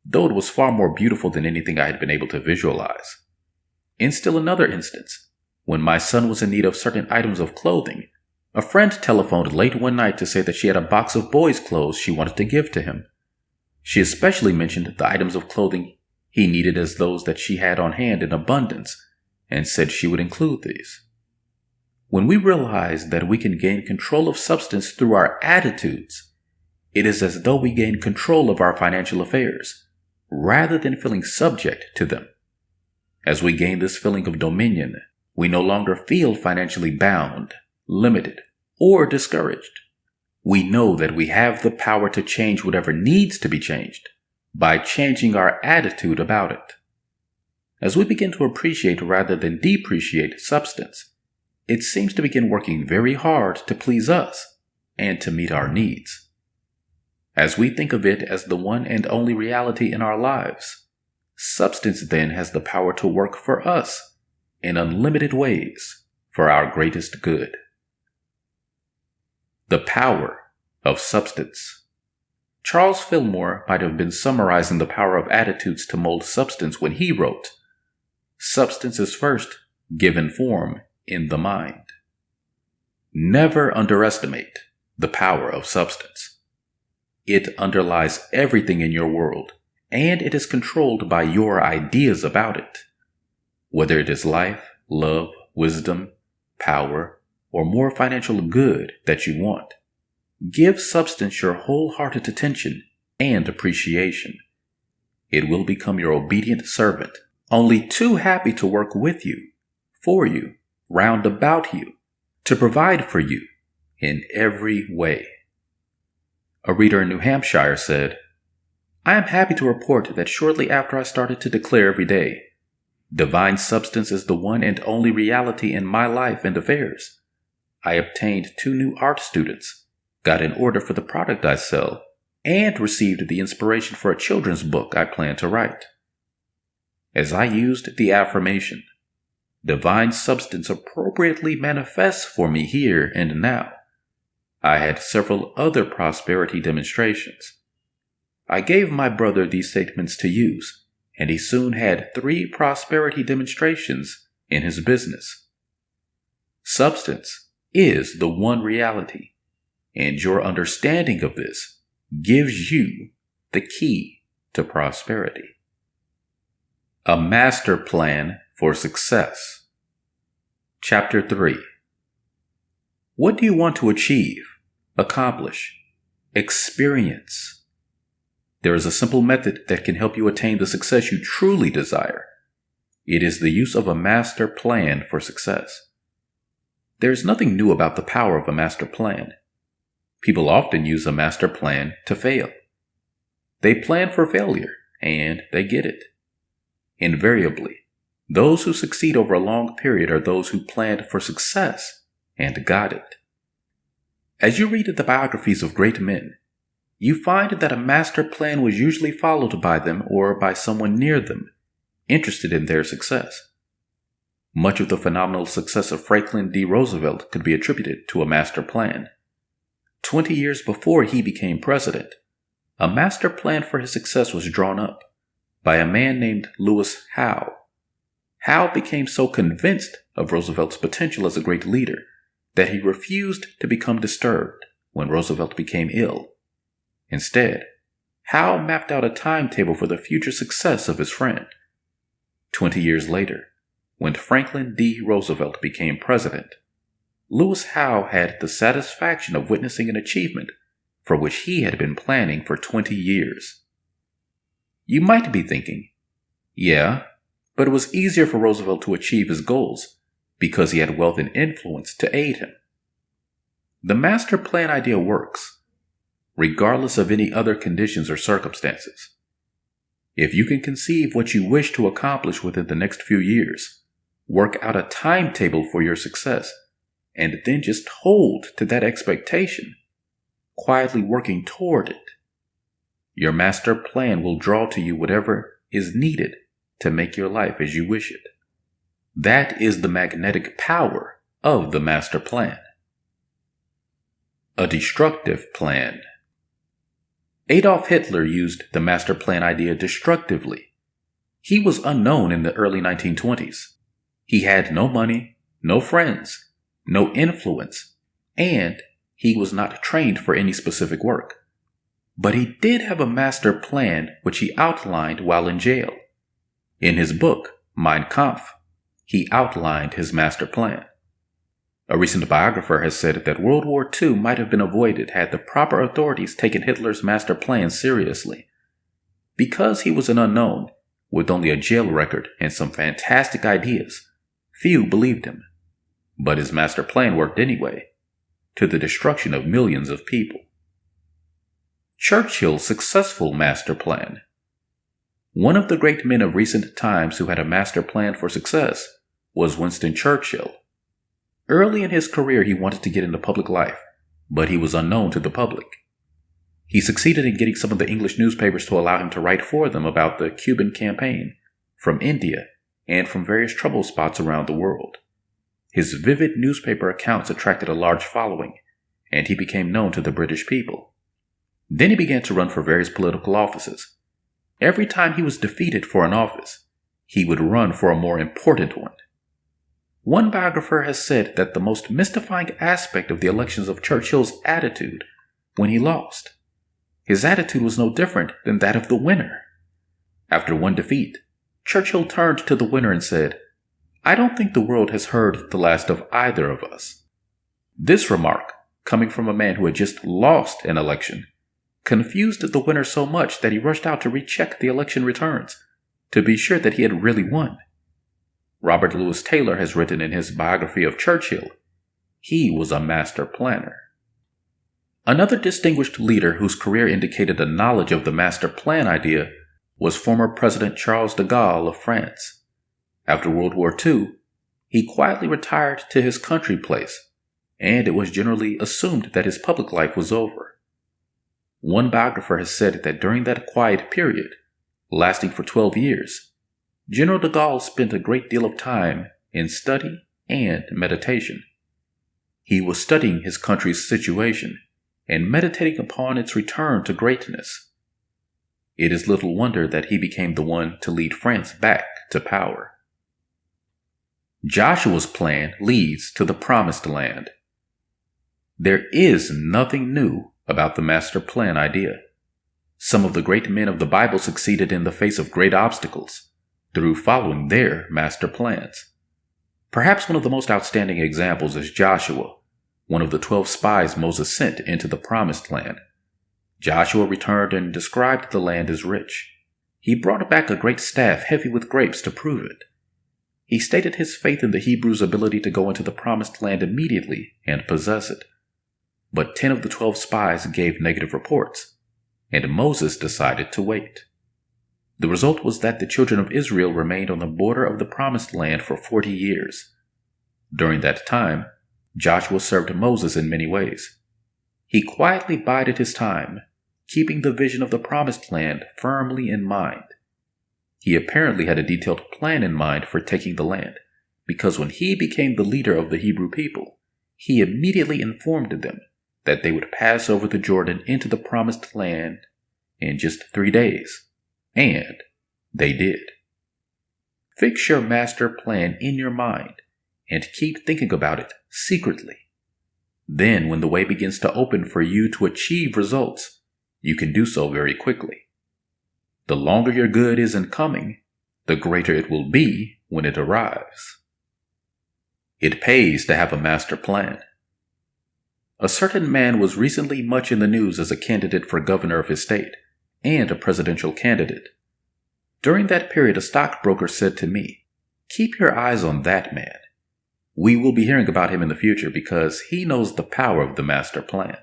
though it was far more beautiful than anything I had been able to visualize. In still another instance, when my son was in need of certain items of clothing, a friend telephoned late one night to say that she had a box of boys' clothes she wanted to give to him. She especially mentioned the items of clothing he needed as those that she had on hand in abundance, and said she would include these. When we realize that we can gain control of substance through our attitudes, it is as though we gain control of our financial affairs, rather than feeling subject to them. As we gain this feeling of dominion, we no longer feel financially bound, limited, or discouraged. We know that we have the power to change whatever needs to be changed by changing our attitude about it. As we begin to appreciate rather than depreciate substance, it seems to begin working very hard to please us and to meet our needs. As we think of it as the one and only reality in our lives, substance then has the power to work for us in unlimited ways for our greatest good. The power of substance. Charles Fillmore might have been summarizing the power of attitudes to mold substance when he wrote, "Substance is first given form in the mind." Never underestimate the power of substance. It underlies everything in your world, and it is controlled by your ideas about it. Whether it is life, love, wisdom, power, or more financial good that you want, give substance your wholehearted attention and appreciation. It will become your obedient servant, only too happy to work with you, for you, round about you, to provide for you in every way. A reader in New Hampshire said, I am happy to report that shortly after I started to declare every day, divine substance is the one and only reality in my life and affairs, I obtained 2 new art students, got an order for the product I sell, and received the inspiration for a children's book I plan to write. As I used the affirmation, divine substance appropriately manifests for me here and now, I had several other prosperity demonstrations. I gave my brother these statements to use, and he soon had 3 prosperity demonstrations in his business. Substance is the one reality, and your understanding of this gives you the key to prosperity. A master plan for success. Chapter 3. What do you want to achieve, accomplish, experience? There is a simple method that can help you attain the success you truly desire. It is the use of a master plan for success. There is nothing new about the power of a master plan. People often use a master plan to fail. They plan for failure, and they get it. Invariably, those who succeed over a long period are those who planned for success and got it. As you read the biographies of great men, you find that a master plan was usually followed by them or by someone near them, interested in their success. Much of the phenomenal success of Franklin D. Roosevelt could be attributed to a master plan. 20 years before he became president, a master plan for his success was drawn up by a man named Lewis Howe. Howe became so convinced of Roosevelt's potential as a great leader that he refused to become disturbed when Roosevelt became ill. Instead, Howe mapped out a timetable for the future success of his friend. 20 years later, when Franklin D. Roosevelt became president, Lewis Howe had the satisfaction of witnessing an achievement for which he had been planning for 20 years. You might be thinking, yeah, but it was easier for Roosevelt to achieve his goals because he had wealth and influence to aid him. The master plan idea works, regardless of any other conditions or circumstances. If you can conceive what you wish to accomplish within the next few years, work out a timetable for your success, and then just hold to that expectation, quietly working toward it, your master plan will draw to you whatever is needed to make your life as you wish it. That is the magnetic power of the master plan. A destructive plan. Adolf Hitler used the master plan idea destructively. He was unknown in the early 1920s. He had no money, no friends, no influence, and he was not trained for any specific work. But he did have a master plan which he outlined while in jail. In his book, Mein Kampf, he outlined his master plan. A recent biographer has said that World War II might have been avoided had the proper authorities taken Hitler's master plan seriously. Because he was an unknown, with only a jail record and some fantastic ideas, few believed him. But his master plan worked anyway, to the destruction of millions of people. Churchill's successful master plan. One of the great men of recent times who had a master plan for success was Winston Churchill. Early in his career, he wanted to get into public life, but he was unknown to the public. He succeeded in getting some of the English newspapers to allow him to write for them about the Cuban campaign, from India, and from various trouble spots around the world. His vivid newspaper accounts attracted a large following, and he became known to the British people. Then he began to run for various political offices. Every time he was defeated for an office, he would run for a more important one. One biographer has said that the most mystifying aspect of the elections of Churchill's attitude when he lost. His attitude was no different than that of the winner. After one defeat, Churchill turned to the winner and said, "I don't think the world has heard the last of either of us." This remark, coming from a man who had just lost an election, confused the winner so much that he rushed out to recheck the election returns to be sure that he had really won. Robert Louis Taylor has written in his biography of Churchill, he was a master planner. Another distinguished leader whose career indicated a knowledge of the master plan idea was former President Charles de Gaulle of France. After World War II, he quietly retired to his country place, and it was generally assumed that his public life was over. One biographer has said that during that quiet period, lasting for 12 years, General de Gaulle spent a great deal of time in study and meditation. He was studying his country's situation and meditating upon its return to greatness. It is little wonder that he became the one to lead France back to power. Joshua's plan leads to the promised land. There is nothing new about the master plan idea. Some of the great men of the Bible succeeded in the face of great obstacles through following their master plans. Perhaps one of the most outstanding examples is Joshua, one of the 12 spies Moses sent into the promised land. Joshua returned and described the land as rich. He brought back a great staff heavy with grapes to prove it. He stated his faith in the Hebrews' ability to go into the promised land immediately and possess it. But 10 of the 12 spies gave negative reports, and Moses decided to wait. The result was that the children of Israel remained on the border of the promised land for 40 years. During that time, Joshua served Moses in many ways. He quietly bided his time, keeping the vision of the promised land firmly in mind. He apparently had a detailed plan in mind for taking the land, because when he became the leader of the Hebrew people, he immediately informed them that they would pass over the Jordan into the promised land in just 3 days. And they did. Fix your master plan in your mind and keep thinking about it secretly. Then, when the way begins to open for you to achieve results, you can do so very quickly. The longer your good is in coming, the greater it will be when it arrives. It pays to have a master plan. A certain man was recently much in the news as a candidate for governor of his state and a presidential candidate. During that period, a stockbroker said to me, "Keep your eyes on that man. We will be hearing about him in the future because he knows the power of the master plan."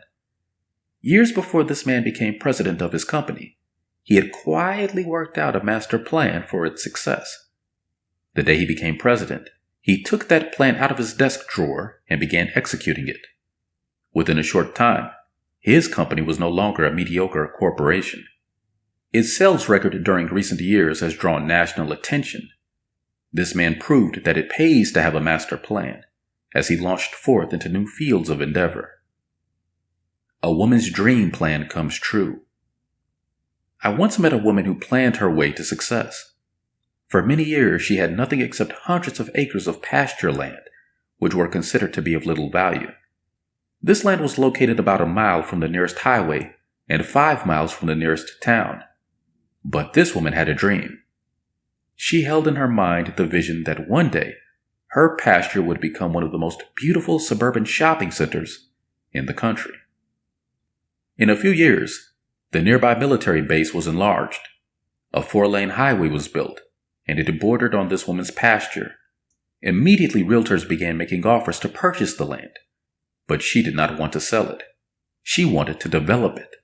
Years before this man became president of his company, he had quietly worked out a master plan for its success. The day he became president, he took that plan out of his desk drawer and began executing it. Within a short time, his company was no longer a mediocre corporation. Its sales record during recent years has drawn national attention. This man proved that it pays to have a master plan, as he launched forth into new fields of endeavor. A woman's dream plan comes true. I once met a woman who planned her way to success. For many years, she had nothing except hundreds of acres of pasture land, which were considered to be of little value. This land was located about a mile from the nearest highway and 5 miles from the nearest town. But this woman had a dream. She held in her mind the vision that one day her pasture would become one of the most beautiful suburban shopping centers in the country. In a few years, the nearby military base was enlarged. A 4-lane highway was built, and it bordered on this woman's pasture. Immediately, realtors began making offers to purchase the land, but she did not want to sell it. She wanted to develop it.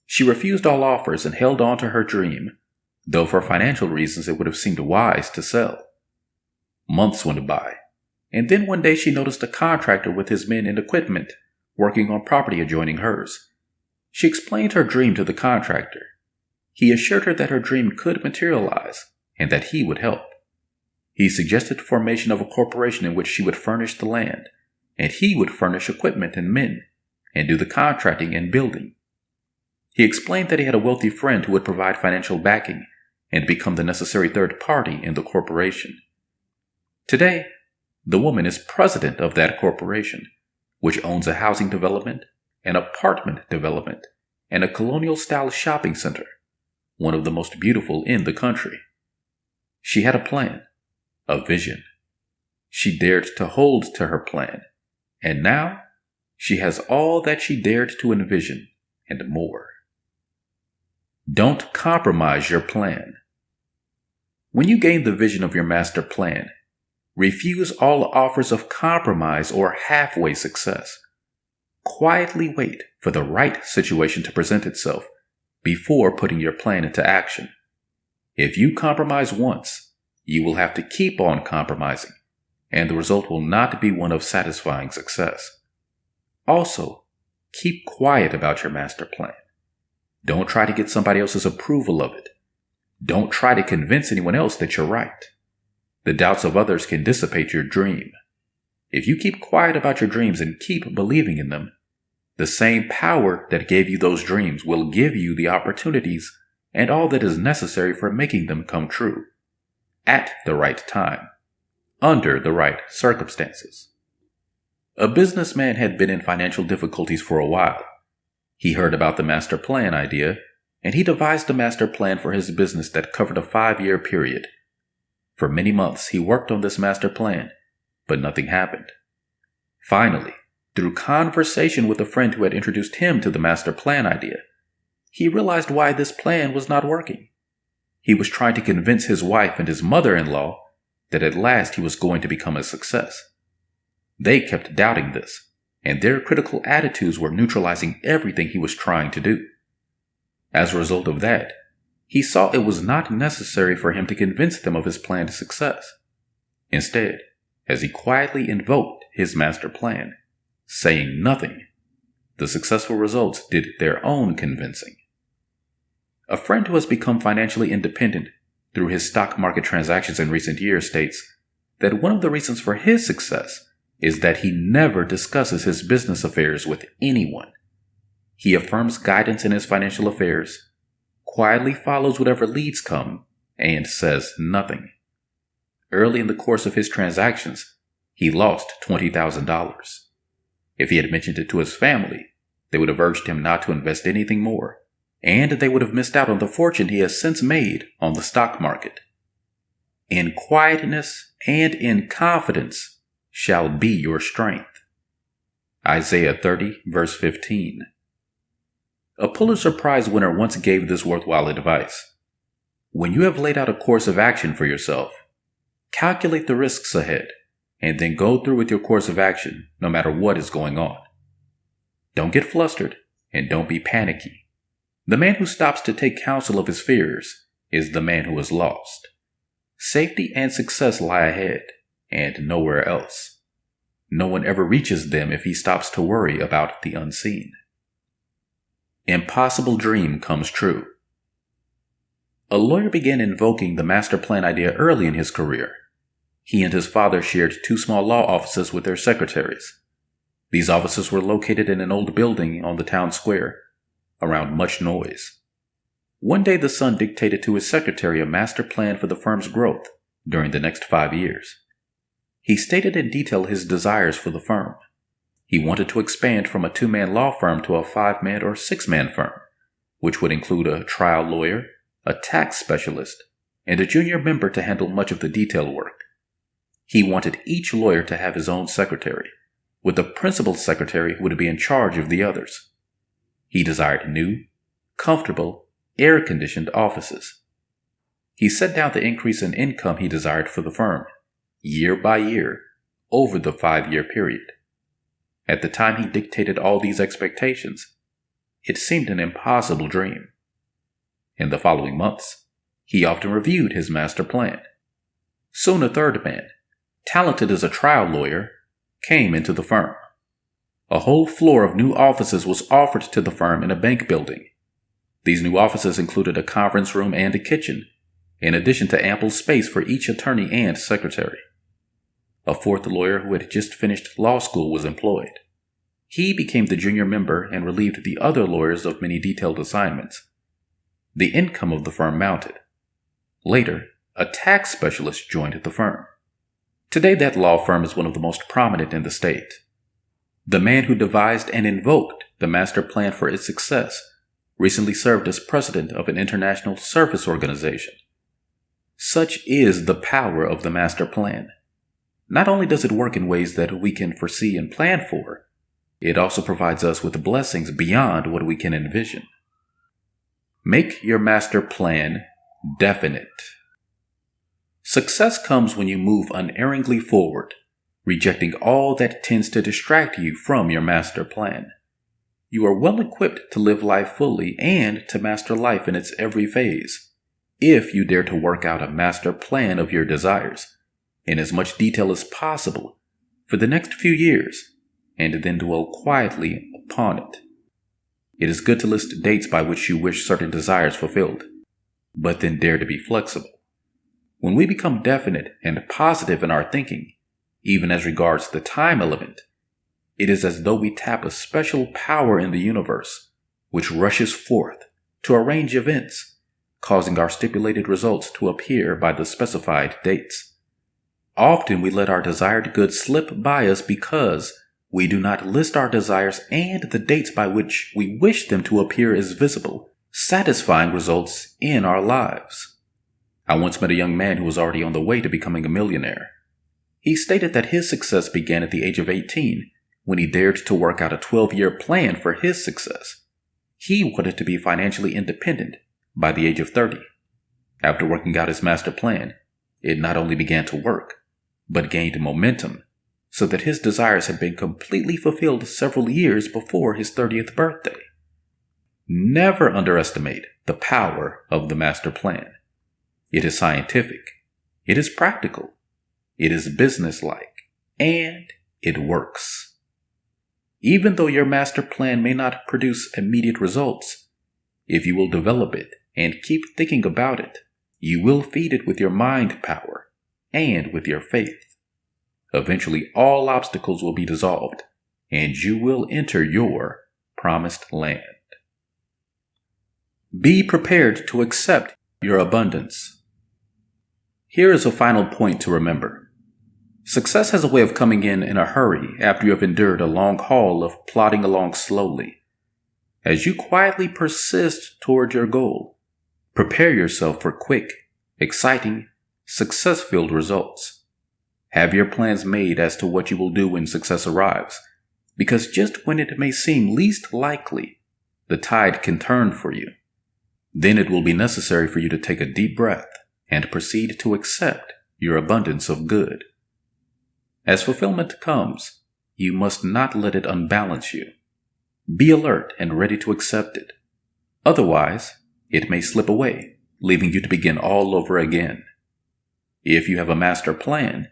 She refused all offers and held on to her dream, though for financial reasons it would have seemed wise to sell. Months went by, and then one day she noticed a contractor with his men and equipment working on property adjoining hers. She explained her dream to the contractor. He assured her that her dream could materialize and that he would help. He suggested formation of a corporation in which she would furnish the land, and he would furnish equipment and men, and do the contracting and building. He explained that he had a wealthy friend who would provide financial backing and become the necessary third party in the corporation. Today, the woman is president of that corporation, which owns a housing development, an apartment development, and a colonial-style shopping center, one of the most beautiful in the country. She had a plan, a vision. She dared to hold to her plan, and now she has all that she dared to envision and more. Don't compromise your plan. When you gain the vision of your master plan, refuse all offers of compromise or halfway success. quietly wait for the right situation to present itself before putting your plan into action. If you compromise once, you will have to keep on compromising, and the result will not be one of satisfying success. Also, keep quiet about your master plan. Don't try to get somebody else's approval of it. Don't try to convince anyone else that you're right. The doubts of others can dissipate your dream. If you keep quiet about your dreams and keep believing in them, the same power that gave you those dreams will give you the opportunities and all that is necessary for making them come true, at the right time, under the right circumstances. A businessman had been in financial difficulties for a while. He heard about the master plan idea, and he devised a master plan for his business that covered a 5-year period. For many months, he worked on this master plan, but nothing happened. Finally, through conversation with a friend who had introduced him to the master plan idea, he realized why this plan was not working. He was trying to convince his wife and his mother-in-law that at last he was going to become a success. They kept doubting this, and their critical attitudes were neutralizing everything he was trying to do. As a result of that, he saw it was not necessary for him to convince them of his planned success. Instead, as he quietly invoked his master plan, saying nothing, the successful results did their own convincing. A friend who has become financially independent through his stock market transactions in recent years states that one of the reasons for his success is that he never discusses his business affairs with anyone. He affirms guidance in his financial affairs, quietly follows whatever leads come, and says nothing. Early in the course of his transactions, he lost $20,000. If he had mentioned it to his family, they would have urged him not to invest anything more, and they would have missed out on the fortune he has since made on the stock market. In quietness and in confidence shall be your strength. Isaiah 30, verse 15. A Pulitzer Prize winner once gave this worthwhile advice. When you have laid out a course of action for yourself, calculate the risks ahead, and then go through with your course of action no matter what is going on. Don't get flustered, and don't be panicky. The man who stops to take counsel of his fears is the man who is lost. Safety and success lie ahead, and nowhere else. No one ever reaches them if he stops to worry about the unseen. Impossible dream comes true. A lawyer began invoking the master plan idea early in his career. He and his father shared 2 small law offices with their secretaries. These offices were located in an old building on the town square, around much noise. One day the son dictated to his secretary a master plan for the firm's growth during the next 5 years. He stated in detail his desires for the firm. He wanted to expand from a 2-man law firm to a 5-man or 6-man firm, which would include a trial lawyer, a tax specialist, and a junior member to handle much of the detail work. He wanted each lawyer to have his own secretary, with the principal secretary who would be in charge of the others. He desired new, comfortable, air-conditioned offices. He set down the increase in income he desired for the firm, year by year, over the 5-year period. At the time he dictated all these expectations, it seemed an impossible dream. In the following months, he often reviewed his master plan. Soon a 3rd man, talented as a trial lawyer, came into the firm. A whole floor of new offices was offered to the firm in a bank building. These new offices included a conference room and a kitchen, in addition to ample space for each attorney and secretary. A 4th lawyer who had just finished law school was employed. He became the junior member and relieved the other lawyers of many detailed assignments. The income of the firm mounted. Later, a tax specialist joined the firm. Today, that law firm is one of the most prominent in the state. The man who devised and invoked the master plan for its success recently served as president of an international service organization. Such is the power of the master plan. Not only does it work in ways that we can foresee and plan for, it also provides us with blessings beyond what we can envision. Make your master plan definite. Success comes when you move unerringly forward, rejecting all that tends to distract you from your master plan. You are well equipped to live life fully and to master life in its every phase, if you dare to work out a master plan of your desires in as much detail as possible for the next few years, and then dwell quietly upon it. It is good to list dates by which you wish certain desires fulfilled, but then dare to be flexible. When we become definite and positive in our thinking, even as regards the time element, it is as though we tap a special power in the universe, which rushes forth to arrange events, causing our stipulated results to appear by the specified dates. Often we let our desired goods slip by us because we do not list our desires and the dates by which we wish them to appear as visible, satisfying results in our lives. I once met a young man who was already on the way to becoming a millionaire. He stated that his success began at the age of 18 when he dared to work out a 12-year plan for his success. He wanted to be financially independent by the age of 30. After working out his master plan, it not only began to work, but gained momentum, so that his desires had been completely fulfilled several years before his 30th birthday. Never underestimate the power of the master plan. It is scientific, it is practical, it is businesslike, and it works. Even though your master plan may not produce immediate results, if you will develop it and keep thinking about it, you will feed it with your mind power and with your faith. Eventually, all obstacles will be dissolved, and you will enter your promised land. Be prepared to accept your abundance. Here is a final point to remember. Success has a way of coming in a hurry after you have endured a long haul of plodding along slowly. As you quietly persist toward your goal, prepare yourself for quick, exciting, success-filled results. Have your plans made as to what you will do when success arrives, because just when it may seem least likely, the tide can turn for you. Then it will be necessary for you to take a deep breath and proceed to accept your abundance of good. As fulfillment comes, you must not let it unbalance you. Be alert and ready to accept it. Otherwise, it may slip away, leaving you to begin all over again. If you have a master plan,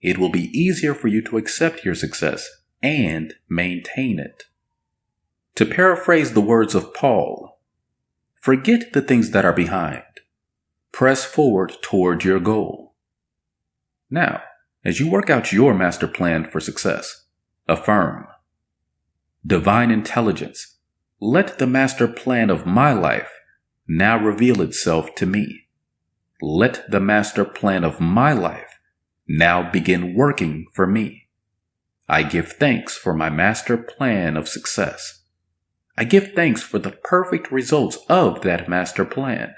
it will be easier for you to accept your success and maintain it. To paraphrase the words of Paul, forget the things that are behind. Press forward toward your goal. Now, as you work out your master plan for success, affirm. Divine intelligence, let the master plan of my life now reveal itself to me. Let the master plan of my life now begin working for me. I give thanks for my master plan of success. I give thanks for the perfect results of that master plan.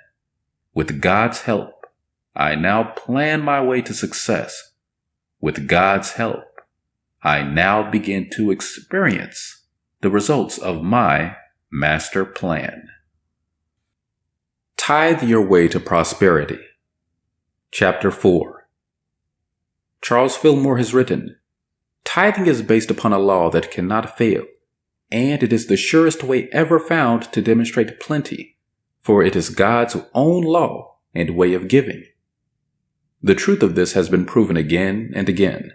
With God's help, I now plan my way to success. With God's help, I now begin to experience the results of my master plan. Tithe Your Way to Prosperity. Chapter 4. Charles Fillmore has written, "Tithing is based upon a law that cannot fail, and it is the surest way ever found to demonstrate plenty, for it is God's own law and way of giving." The truth of this has been proven again and again.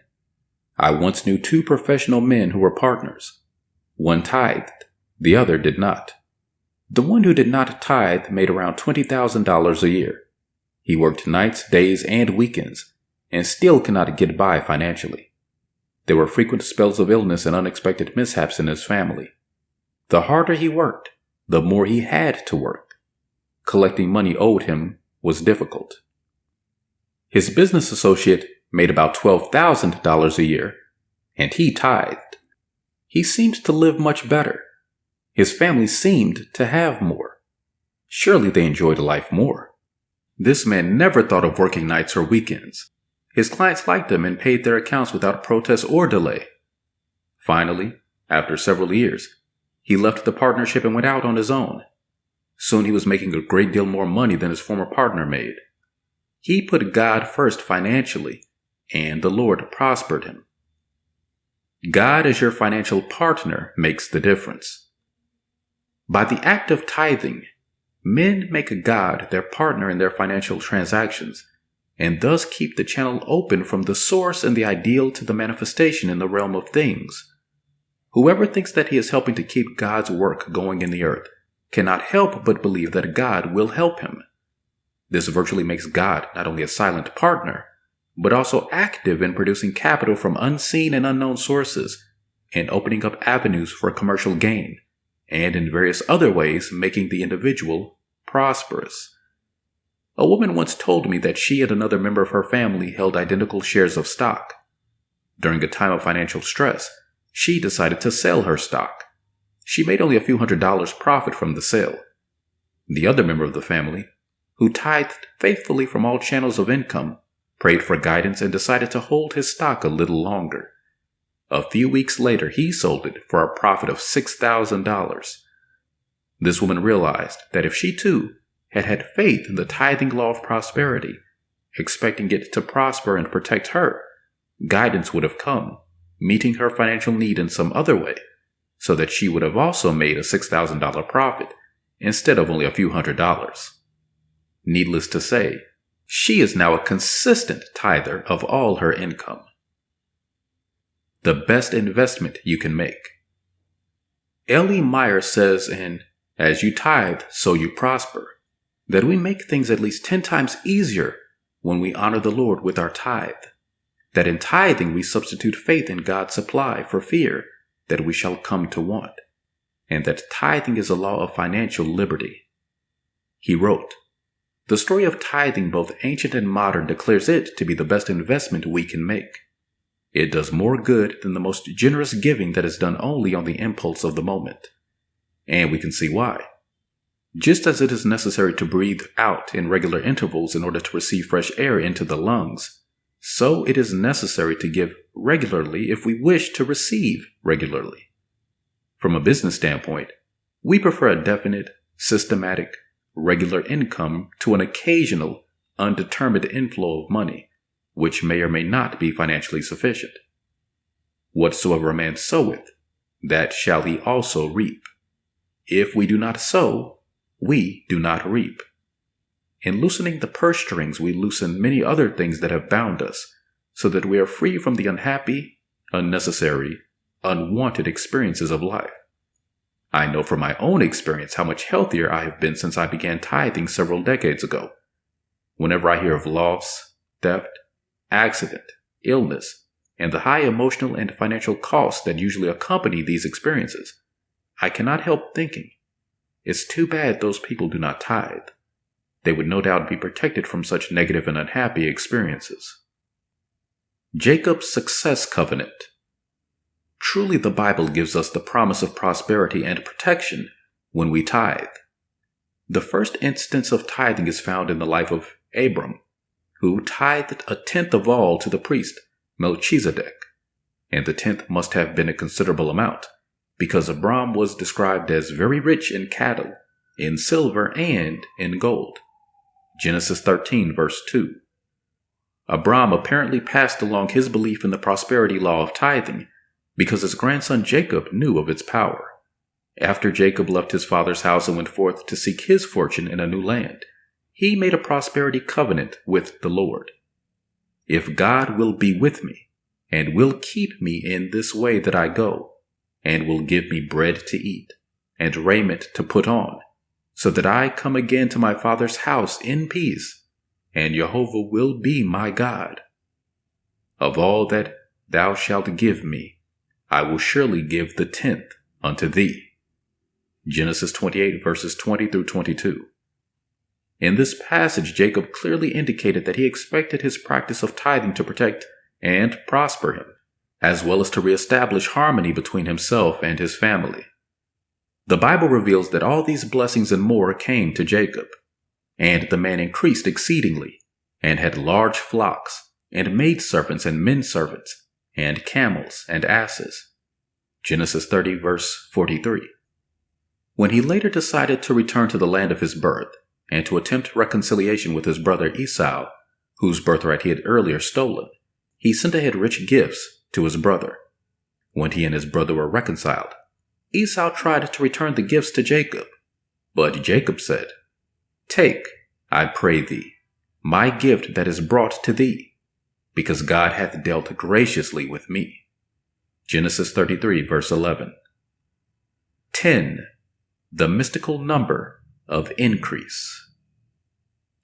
I once knew two professional men who were partners. One tithed, the other did not. The one who did not tithe made around $20,000 a year. He worked nights, days, and weekends, and still could not get by financially. There were frequent spells of illness and unexpected mishaps in his family. The harder he worked, the more he had to work. Collecting money owed him was difficult. His business associate made about $12,000 a year, and he tithed. He seemed to live much better. His family seemed to have more. Surely they enjoyed life more. This man never thought of working nights or weekends. His clients liked him and paid their accounts without protest or delay. Finally, after several years, he left the partnership and went out on his own. Soon he was making a great deal more money than his former partner made. He put God first financially, and the Lord prospered him. God as your financial partner makes the difference. By the act of tithing, men make God their partner in their financial transactions, and thus keep the channel open from the source and the ideal to the manifestation in the realm of things. Whoever thinks that he is helping to keep God's work going in the earth cannot help but believe that God will help him. This virtually makes God not only a silent partner, but also active in producing capital from unseen and unknown sources and opening up avenues for commercial gain, and in various other ways making the individual prosperous. A woman once told me that she and another member of her family held identical shares of stock. During a time of financial stress, she decided to sell her stock. She made only a few $100s profit from the sale. The other member of the family, who tithed faithfully from all channels of income, prayed for guidance and decided to hold his stock a little longer. A few weeks later, he sold it for a profit of $6,000. This woman realized that if she too had faith in the tithing law of prosperity, expecting it to prosper and protect her, guidance would have come, meeting her financial need in some other way, so that she would have also made a $6,000 profit instead of only a few $100s. Needless to say, she is now a consistent tither of all her income. The best investment you can make. L.E. Meyer says in As You Tithe, So You Prosper, that we make things at least 10 times easier when we honor the Lord with our tithe. That in tithing we substitute faith in God's supply for fear that we shall come to want, and that tithing is a law of financial liberty. He wrote, The story of tithing, both ancient and modern, declares it to be the best investment we can make. It does more good than the most generous giving that is done only on the impulse of the moment. And we can see why. Just as it is necessary to breathe out in regular intervals in order to receive fresh air into the lungs, so it is necessary to give regularly if we wish to receive regularly. From a business standpoint, we prefer a definite, systematic, regular income to an occasional, undetermined inflow of money, which may or may not be financially sufficient. Whatsoever a man soweth, that shall he also reap. If we do not sow, we do not reap. In loosening the purse strings, we loosen many other things that have bound us, so that we are free from the unhappy, unnecessary, unwanted experiences of life. I know from my own experience how much healthier I have been since I began tithing several decades ago. Whenever I hear of loss, theft, accident, illness, and the high emotional and financial costs that usually accompany these experiences, I cannot help thinking, it's too bad those people do not tithe. They would no doubt be protected from such negative and unhappy experiences. Jacob's Success Covenant. Truly, the Bible gives us the promise of prosperity and protection when we tithe. The first instance of tithing is found in the life of Abram, who tithed 1/10 of all to the priest Melchizedek, and the 10th must have been a considerable amount, because Abram was described as very rich in cattle, in silver, and in gold. Genesis 13, verse 2. Abram apparently passed along his belief in the prosperity law of tithing because his grandson Jacob knew of its power. After Jacob left his father's house and went forth to seek his fortune in a new land, he made a prosperity covenant with the Lord. If God will be with me, and will keep me in this way that I go, and will give me bread to eat, and raiment to put on, so that I come again to my father's house in peace, and Jehovah will be my God. Of all that thou shalt give me, I will surely give the 10th unto thee. Genesis 28, verses 20 through 22. In this passage, Jacob clearly indicated that he expected his practice of tithing to protect and prosper him, as well as to reestablish harmony between himself and his family. The Bible reveals that all these blessings and more came to Jacob, and the man increased exceedingly, and had large flocks, and maidservants and menservants, and camels and asses. Genesis 30, verse 43. When he later decided to return to the land of his birth, and to attempt reconciliation with his brother Esau, whose birthright he had earlier stolen, he sent ahead rich gifts to his brother. When he and his brother were reconciled, Esau tried to return the gifts to Jacob, but Jacob said, "Take, I pray thee, my gift that is brought to thee, because God hath dealt graciously with me." Genesis 33, verse 11. 10. The mystical number of increase.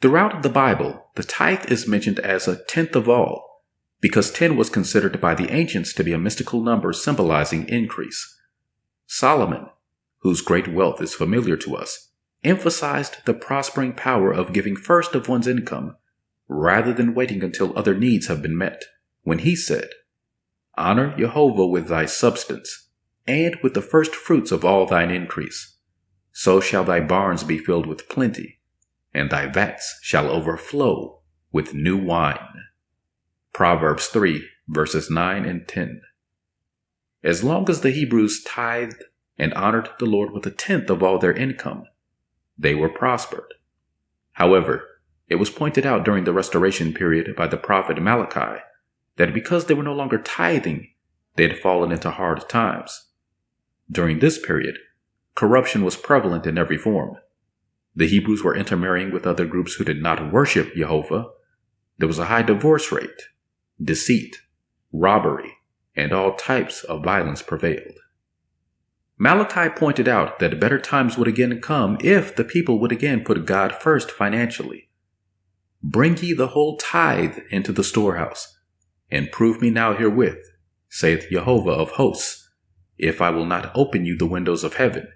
Throughout the Bible, the tithe is mentioned as a tenth of all, because 10 was considered by the ancients to be a mystical number symbolizing increase. Solomon, whose great wealth is familiar to us, emphasized the prospering power of giving first of one's income, rather than waiting until other needs have been met, when he said, "Honor Jehovah with thy substance, and with the first fruits of all thine increase. So shall thy barns be filled with plenty, and thy vats shall overflow with new wine." Proverbs 3, verses 9 and 10. As long as the Hebrews tithed and honored the Lord with a tenth of all their income, they were prospered. However, it was pointed out during the restoration period by the prophet Malachi that because they were no longer tithing, they had fallen into hard times. During this period, corruption was prevalent in every form. The Hebrews were intermarrying with other groups who did not worship Jehovah. There was a high divorce rate. Deceit, robbery, and all types of violence prevailed. Malachi pointed out that better times would again come if the people would again put God first financially. "Bring ye the whole tithe into the storehouse, and prove me now herewith, saith Jehovah of hosts, if I will not open you the windows of heaven,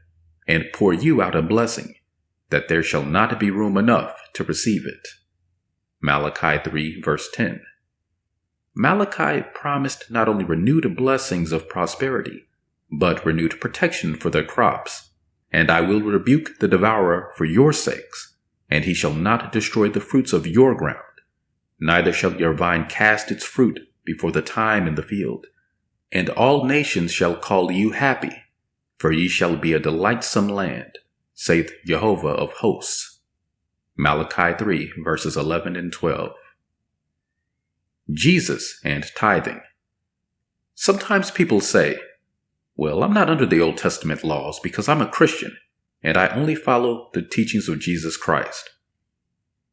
and pour you out a blessing, that there shall not be room enough to receive it." Malachi 3, verse 10. Malachi promised not only renewed blessings of prosperity, but renewed protection for their crops. "And I will rebuke the devourer for your sakes, and he shall not destroy the fruits of your ground. Neither shall your vine cast its fruit before the time in the field. And all nations shall call you happy, for ye shall be a delightsome land, saith Jehovah of hosts." Malachi 3, verses 11 and 12. Jesus and tithing. Sometimes people say, "Well, I'm not under the Old Testament laws because I'm a Christian, and I only follow the teachings of Jesus Christ."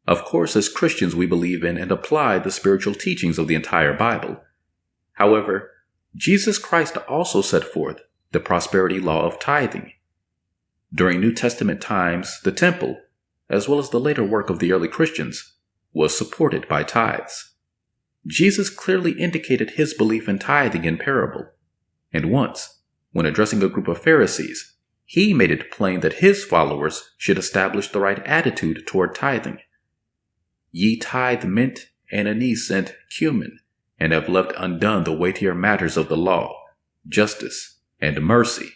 Of course, as Christians, we believe in and apply the spiritual teachings of the entire Bible. However, Jesus Christ also set forth the prosperity law of tithing. During New Testament times, the temple, as well as the later work of the early Christians, was supported by tithes. Jesus clearly indicated his belief in tithing in parable, and once, when addressing a group of Pharisees, he made it plain that his followers should establish the right attitude toward tithing. "Ye tithe mint and anise and cumin, and have left undone the weightier matters of the law, justice, and mercy,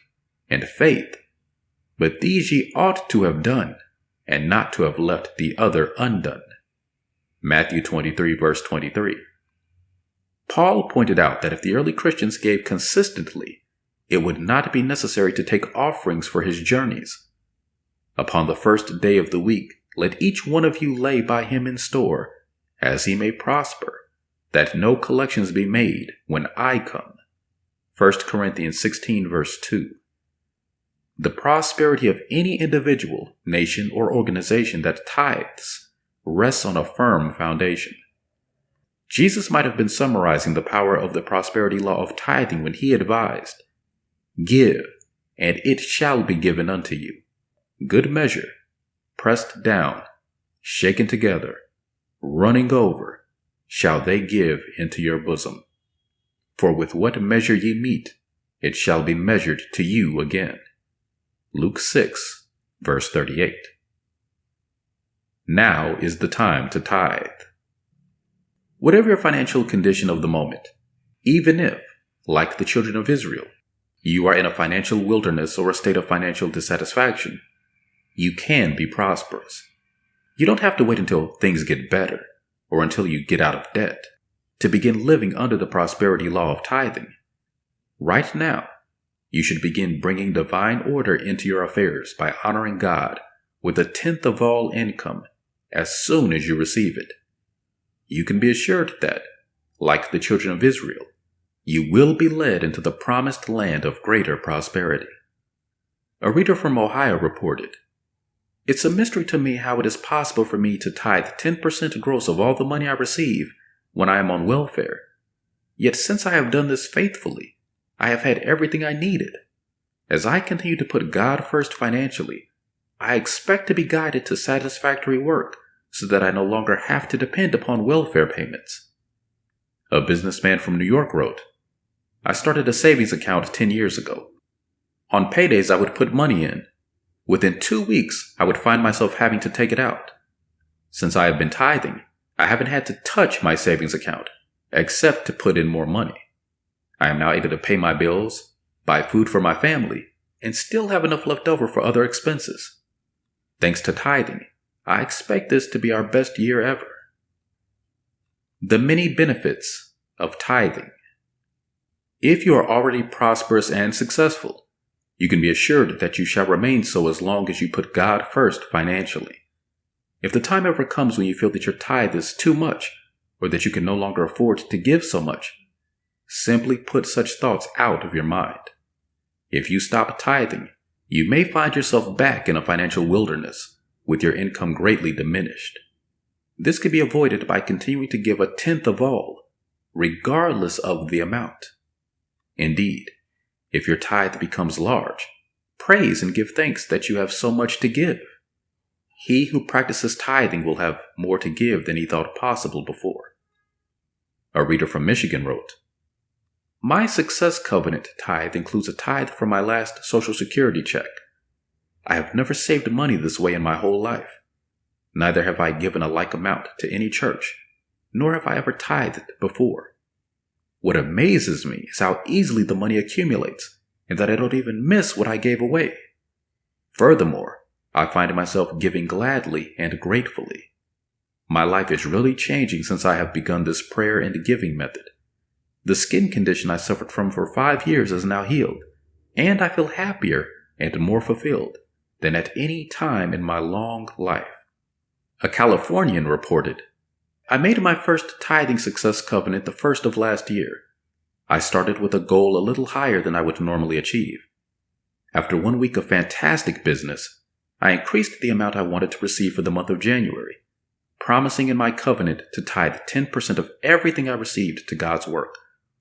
and faith. But these ye ought to have done, and not to have left the other undone." Matthew 23, verse 23. Paul pointed out that if the early Christians gave consistently, it would not be necessary to take offerings for his journeys. "Upon the first day of the week, let each one of you lay by him in store, as he may prosper, that no collections be made when I come." 1 Corinthians 16, verse 2. The prosperity of any individual, nation, or organization that tithes rests on a firm foundation. Jesus might have been summarizing the power of the prosperity law of tithing when he advised, "Give, and it shall be given unto you. Good measure, pressed down, shaken together, running over, shall they give into your bosom. For with what measure ye meet, it shall be measured to you again." Luke 6, verse 38. Now is the time to tithe. Whatever your financial condition of the moment, even if, like the children of Israel, you are in a financial wilderness or a state of financial dissatisfaction, you can be prosperous. You don't have to wait until things get better or until you get out of debt to begin living under the prosperity law of tithing. Right now, you should begin bringing divine order into your affairs by honoring God with a tenth of all income as soon as you receive it. You can be assured that, like the children of Israel, you will be led into the promised land of greater prosperity. A reader from Ohio reported, "It's a mystery to me how it is possible for me to tithe 10% gross of all the money I receive when I am on welfare. Yet since I have done this faithfully, I have had everything I needed. As I continue to put God first financially, I expect to be guided to satisfactory work so that I no longer have to depend upon welfare payments." A businessman from New York wrote, "I started a savings account 10 years ago. On paydays, I would put money in. Within 2 weeks, I would find myself having to take it out. Since I have been tithing, I haven't had to touch my savings account, except to put in more money. I am now able to pay my bills, buy food for my family, and still have enough left over for other expenses. Thanks to tithing, I expect this to be our best year ever." The many benefits of tithing. If you are already prosperous and successful, you can be assured that you shall remain so as long as you put God first financially. If the time ever comes when you feel that your tithe is too much, or that you can no longer afford to give so much, simply put such thoughts out of your mind. If you stop tithing, you may find yourself back in a financial wilderness, with your income greatly diminished. This can be avoided by continuing to give a tenth of all, regardless of the amount. Indeed, if your tithe becomes large, praise and give thanks that you have so much to give. He who practices tithing will have more to give than he thought possible before. A reader from Michigan wrote, "My Success Covenant tithe includes a tithe from my last Social Security check. I have never saved money this way in my whole life. Neither have I given a like amount to any church, nor have I ever tithed before. What amazes me is how easily the money accumulates, and that I don't even miss what I gave away. Furthermore, I find myself giving gladly and gratefully. My life is really changing since I have begun this prayer and giving method. The skin condition I suffered from for 5 years is now healed, and I feel happier and more fulfilled than at any time in my long life." A Californian reported, "I made my first tithing success covenant the first of last year. I started with a goal a little higher than I would normally achieve. After 1 week of fantastic business, I increased the amount I wanted to receive for the month of January, promising in my covenant to tithe 10% of everything I received to God's work,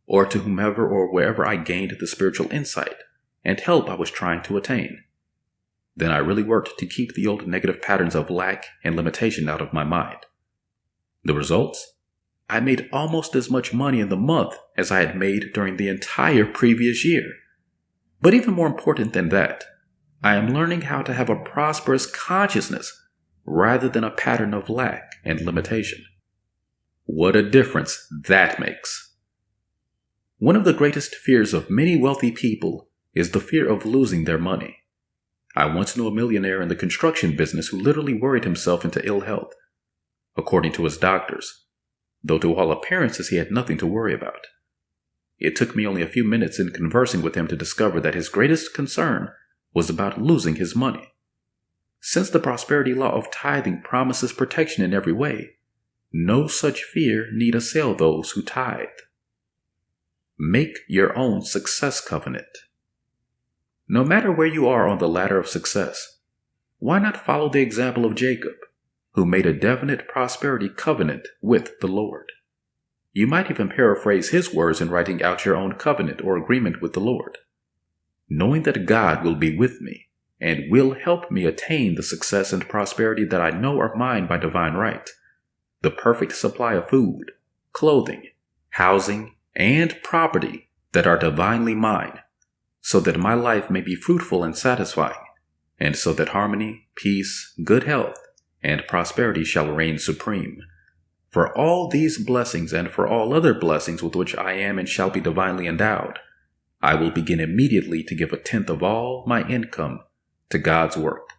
or to whomever or wherever I gained the spiritual insight and help I was trying to attain. Then I really worked to keep the old negative patterns of lack and limitation out of my mind. The results? I made almost as much money in the month as I had made during the entire previous year. But even more important than that, I am learning how to have a prosperous consciousness rather than a pattern of lack and limitation. What a difference that makes." One of the greatest fears of many wealthy people is the fear of losing their money. I once knew a millionaire in the construction business who literally worried himself into ill health, according to his doctors, though to all appearances he had nothing to worry about. It took me only a few minutes in conversing with him to discover that his greatest concern was about losing his money. Since the prosperity law of tithing promises protection in every way, no such fear need assail those who tithe. Make your own success covenant. No matter where you are on the ladder of success, why not follow the example of Jacob, who made a definite prosperity covenant with the Lord? You might even paraphrase his words in writing out your own covenant or agreement with the Lord. Knowing that God will be with me and will help me attain the success and prosperity that I know are mine by divine right, the perfect supply of food, clothing, housing, and property that are divinely mine, so that my life may be fruitful and satisfying, and so that harmony, peace, good health, and prosperity shall reign supreme. For all these blessings and for all other blessings with which I am and shall be divinely endowed, I will begin immediately to give a tenth of all my income to God's work.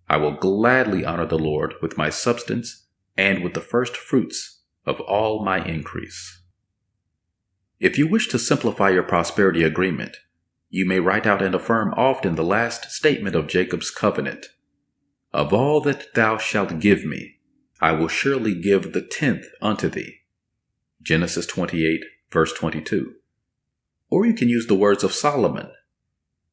I will gladly honor the Lord with my substance and with the first fruits of all my increase." If you wish to simplify your prosperity agreement, you may write out and affirm often the last statement of Jacob's covenant. "Of all that thou shalt give me, I will surely give the tenth unto thee." Genesis 28, verse 22. Or you can use the words of Solomon.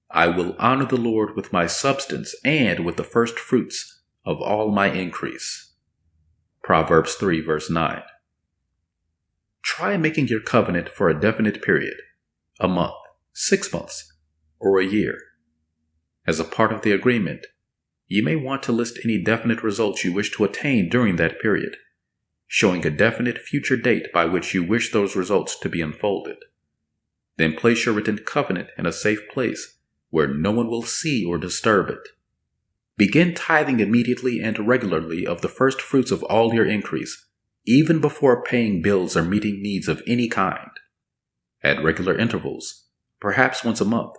I will honor the Lord with my substance and with the first fruits of all my increase. Proverbs 3 verse 9. Try making your covenant for a definite period, a month, 6 months, or a year. As a part of the agreement, you may want to list any definite results you wish to attain during that period, showing a definite future date by which you wish those results to be unfolded. Then place your written covenant in a safe place where no one will see or disturb it. Begin tithing immediately and regularly of the first fruits of all your increase, even before paying bills or meeting needs of any kind. At regular intervals, perhaps once a month,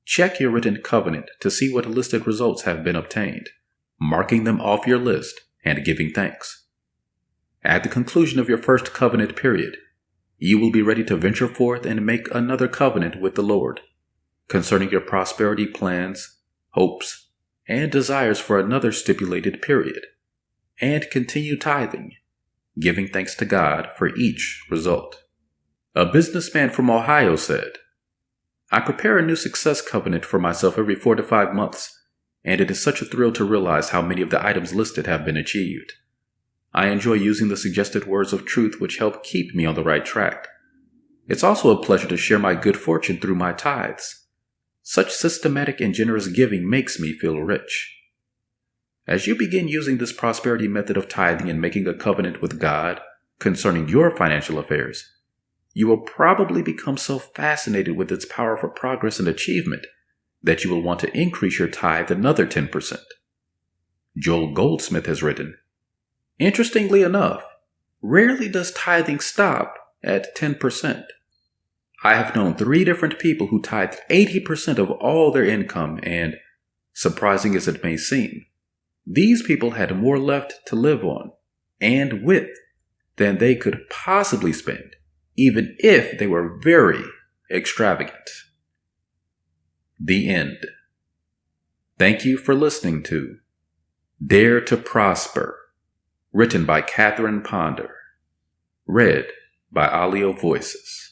check your written covenant to see what listed results have been obtained, marking them off your list and giving thanks. At the conclusion of your first covenant period, you will be ready to venture forth and make another covenant with the Lord concerning your prosperity plans, hopes, and desires for another stipulated period, and continue tithing, giving thanks to God for each result. A businessman from Ohio said, "I prepare a new success covenant for myself every 4 to 5 months, and it is such a thrill to realize how many of the items listed have been achieved. I enjoy using the suggested words of truth which help keep me on the right track. It's also a pleasure to share my good fortune through my tithes. Such systematic and generous giving makes me feel rich." As you begin using this prosperity method of tithing and making a covenant with God concerning your financial affairs, you will probably become so fascinated with its power for progress and achievement that you will want to increase your tithe another 10%. Joel Goldsmith has written, "Interestingly enough, rarely does tithing stop at 10%. I have known 3 different people who tithed 80% of all their income, and, surprising as it may seem, these people had more left to live on and with than they could possibly spend, even if they were very extravagant." The end. Thank you for listening to Dare to Prosper, written by Catherine Ponder, read by Audio Voices.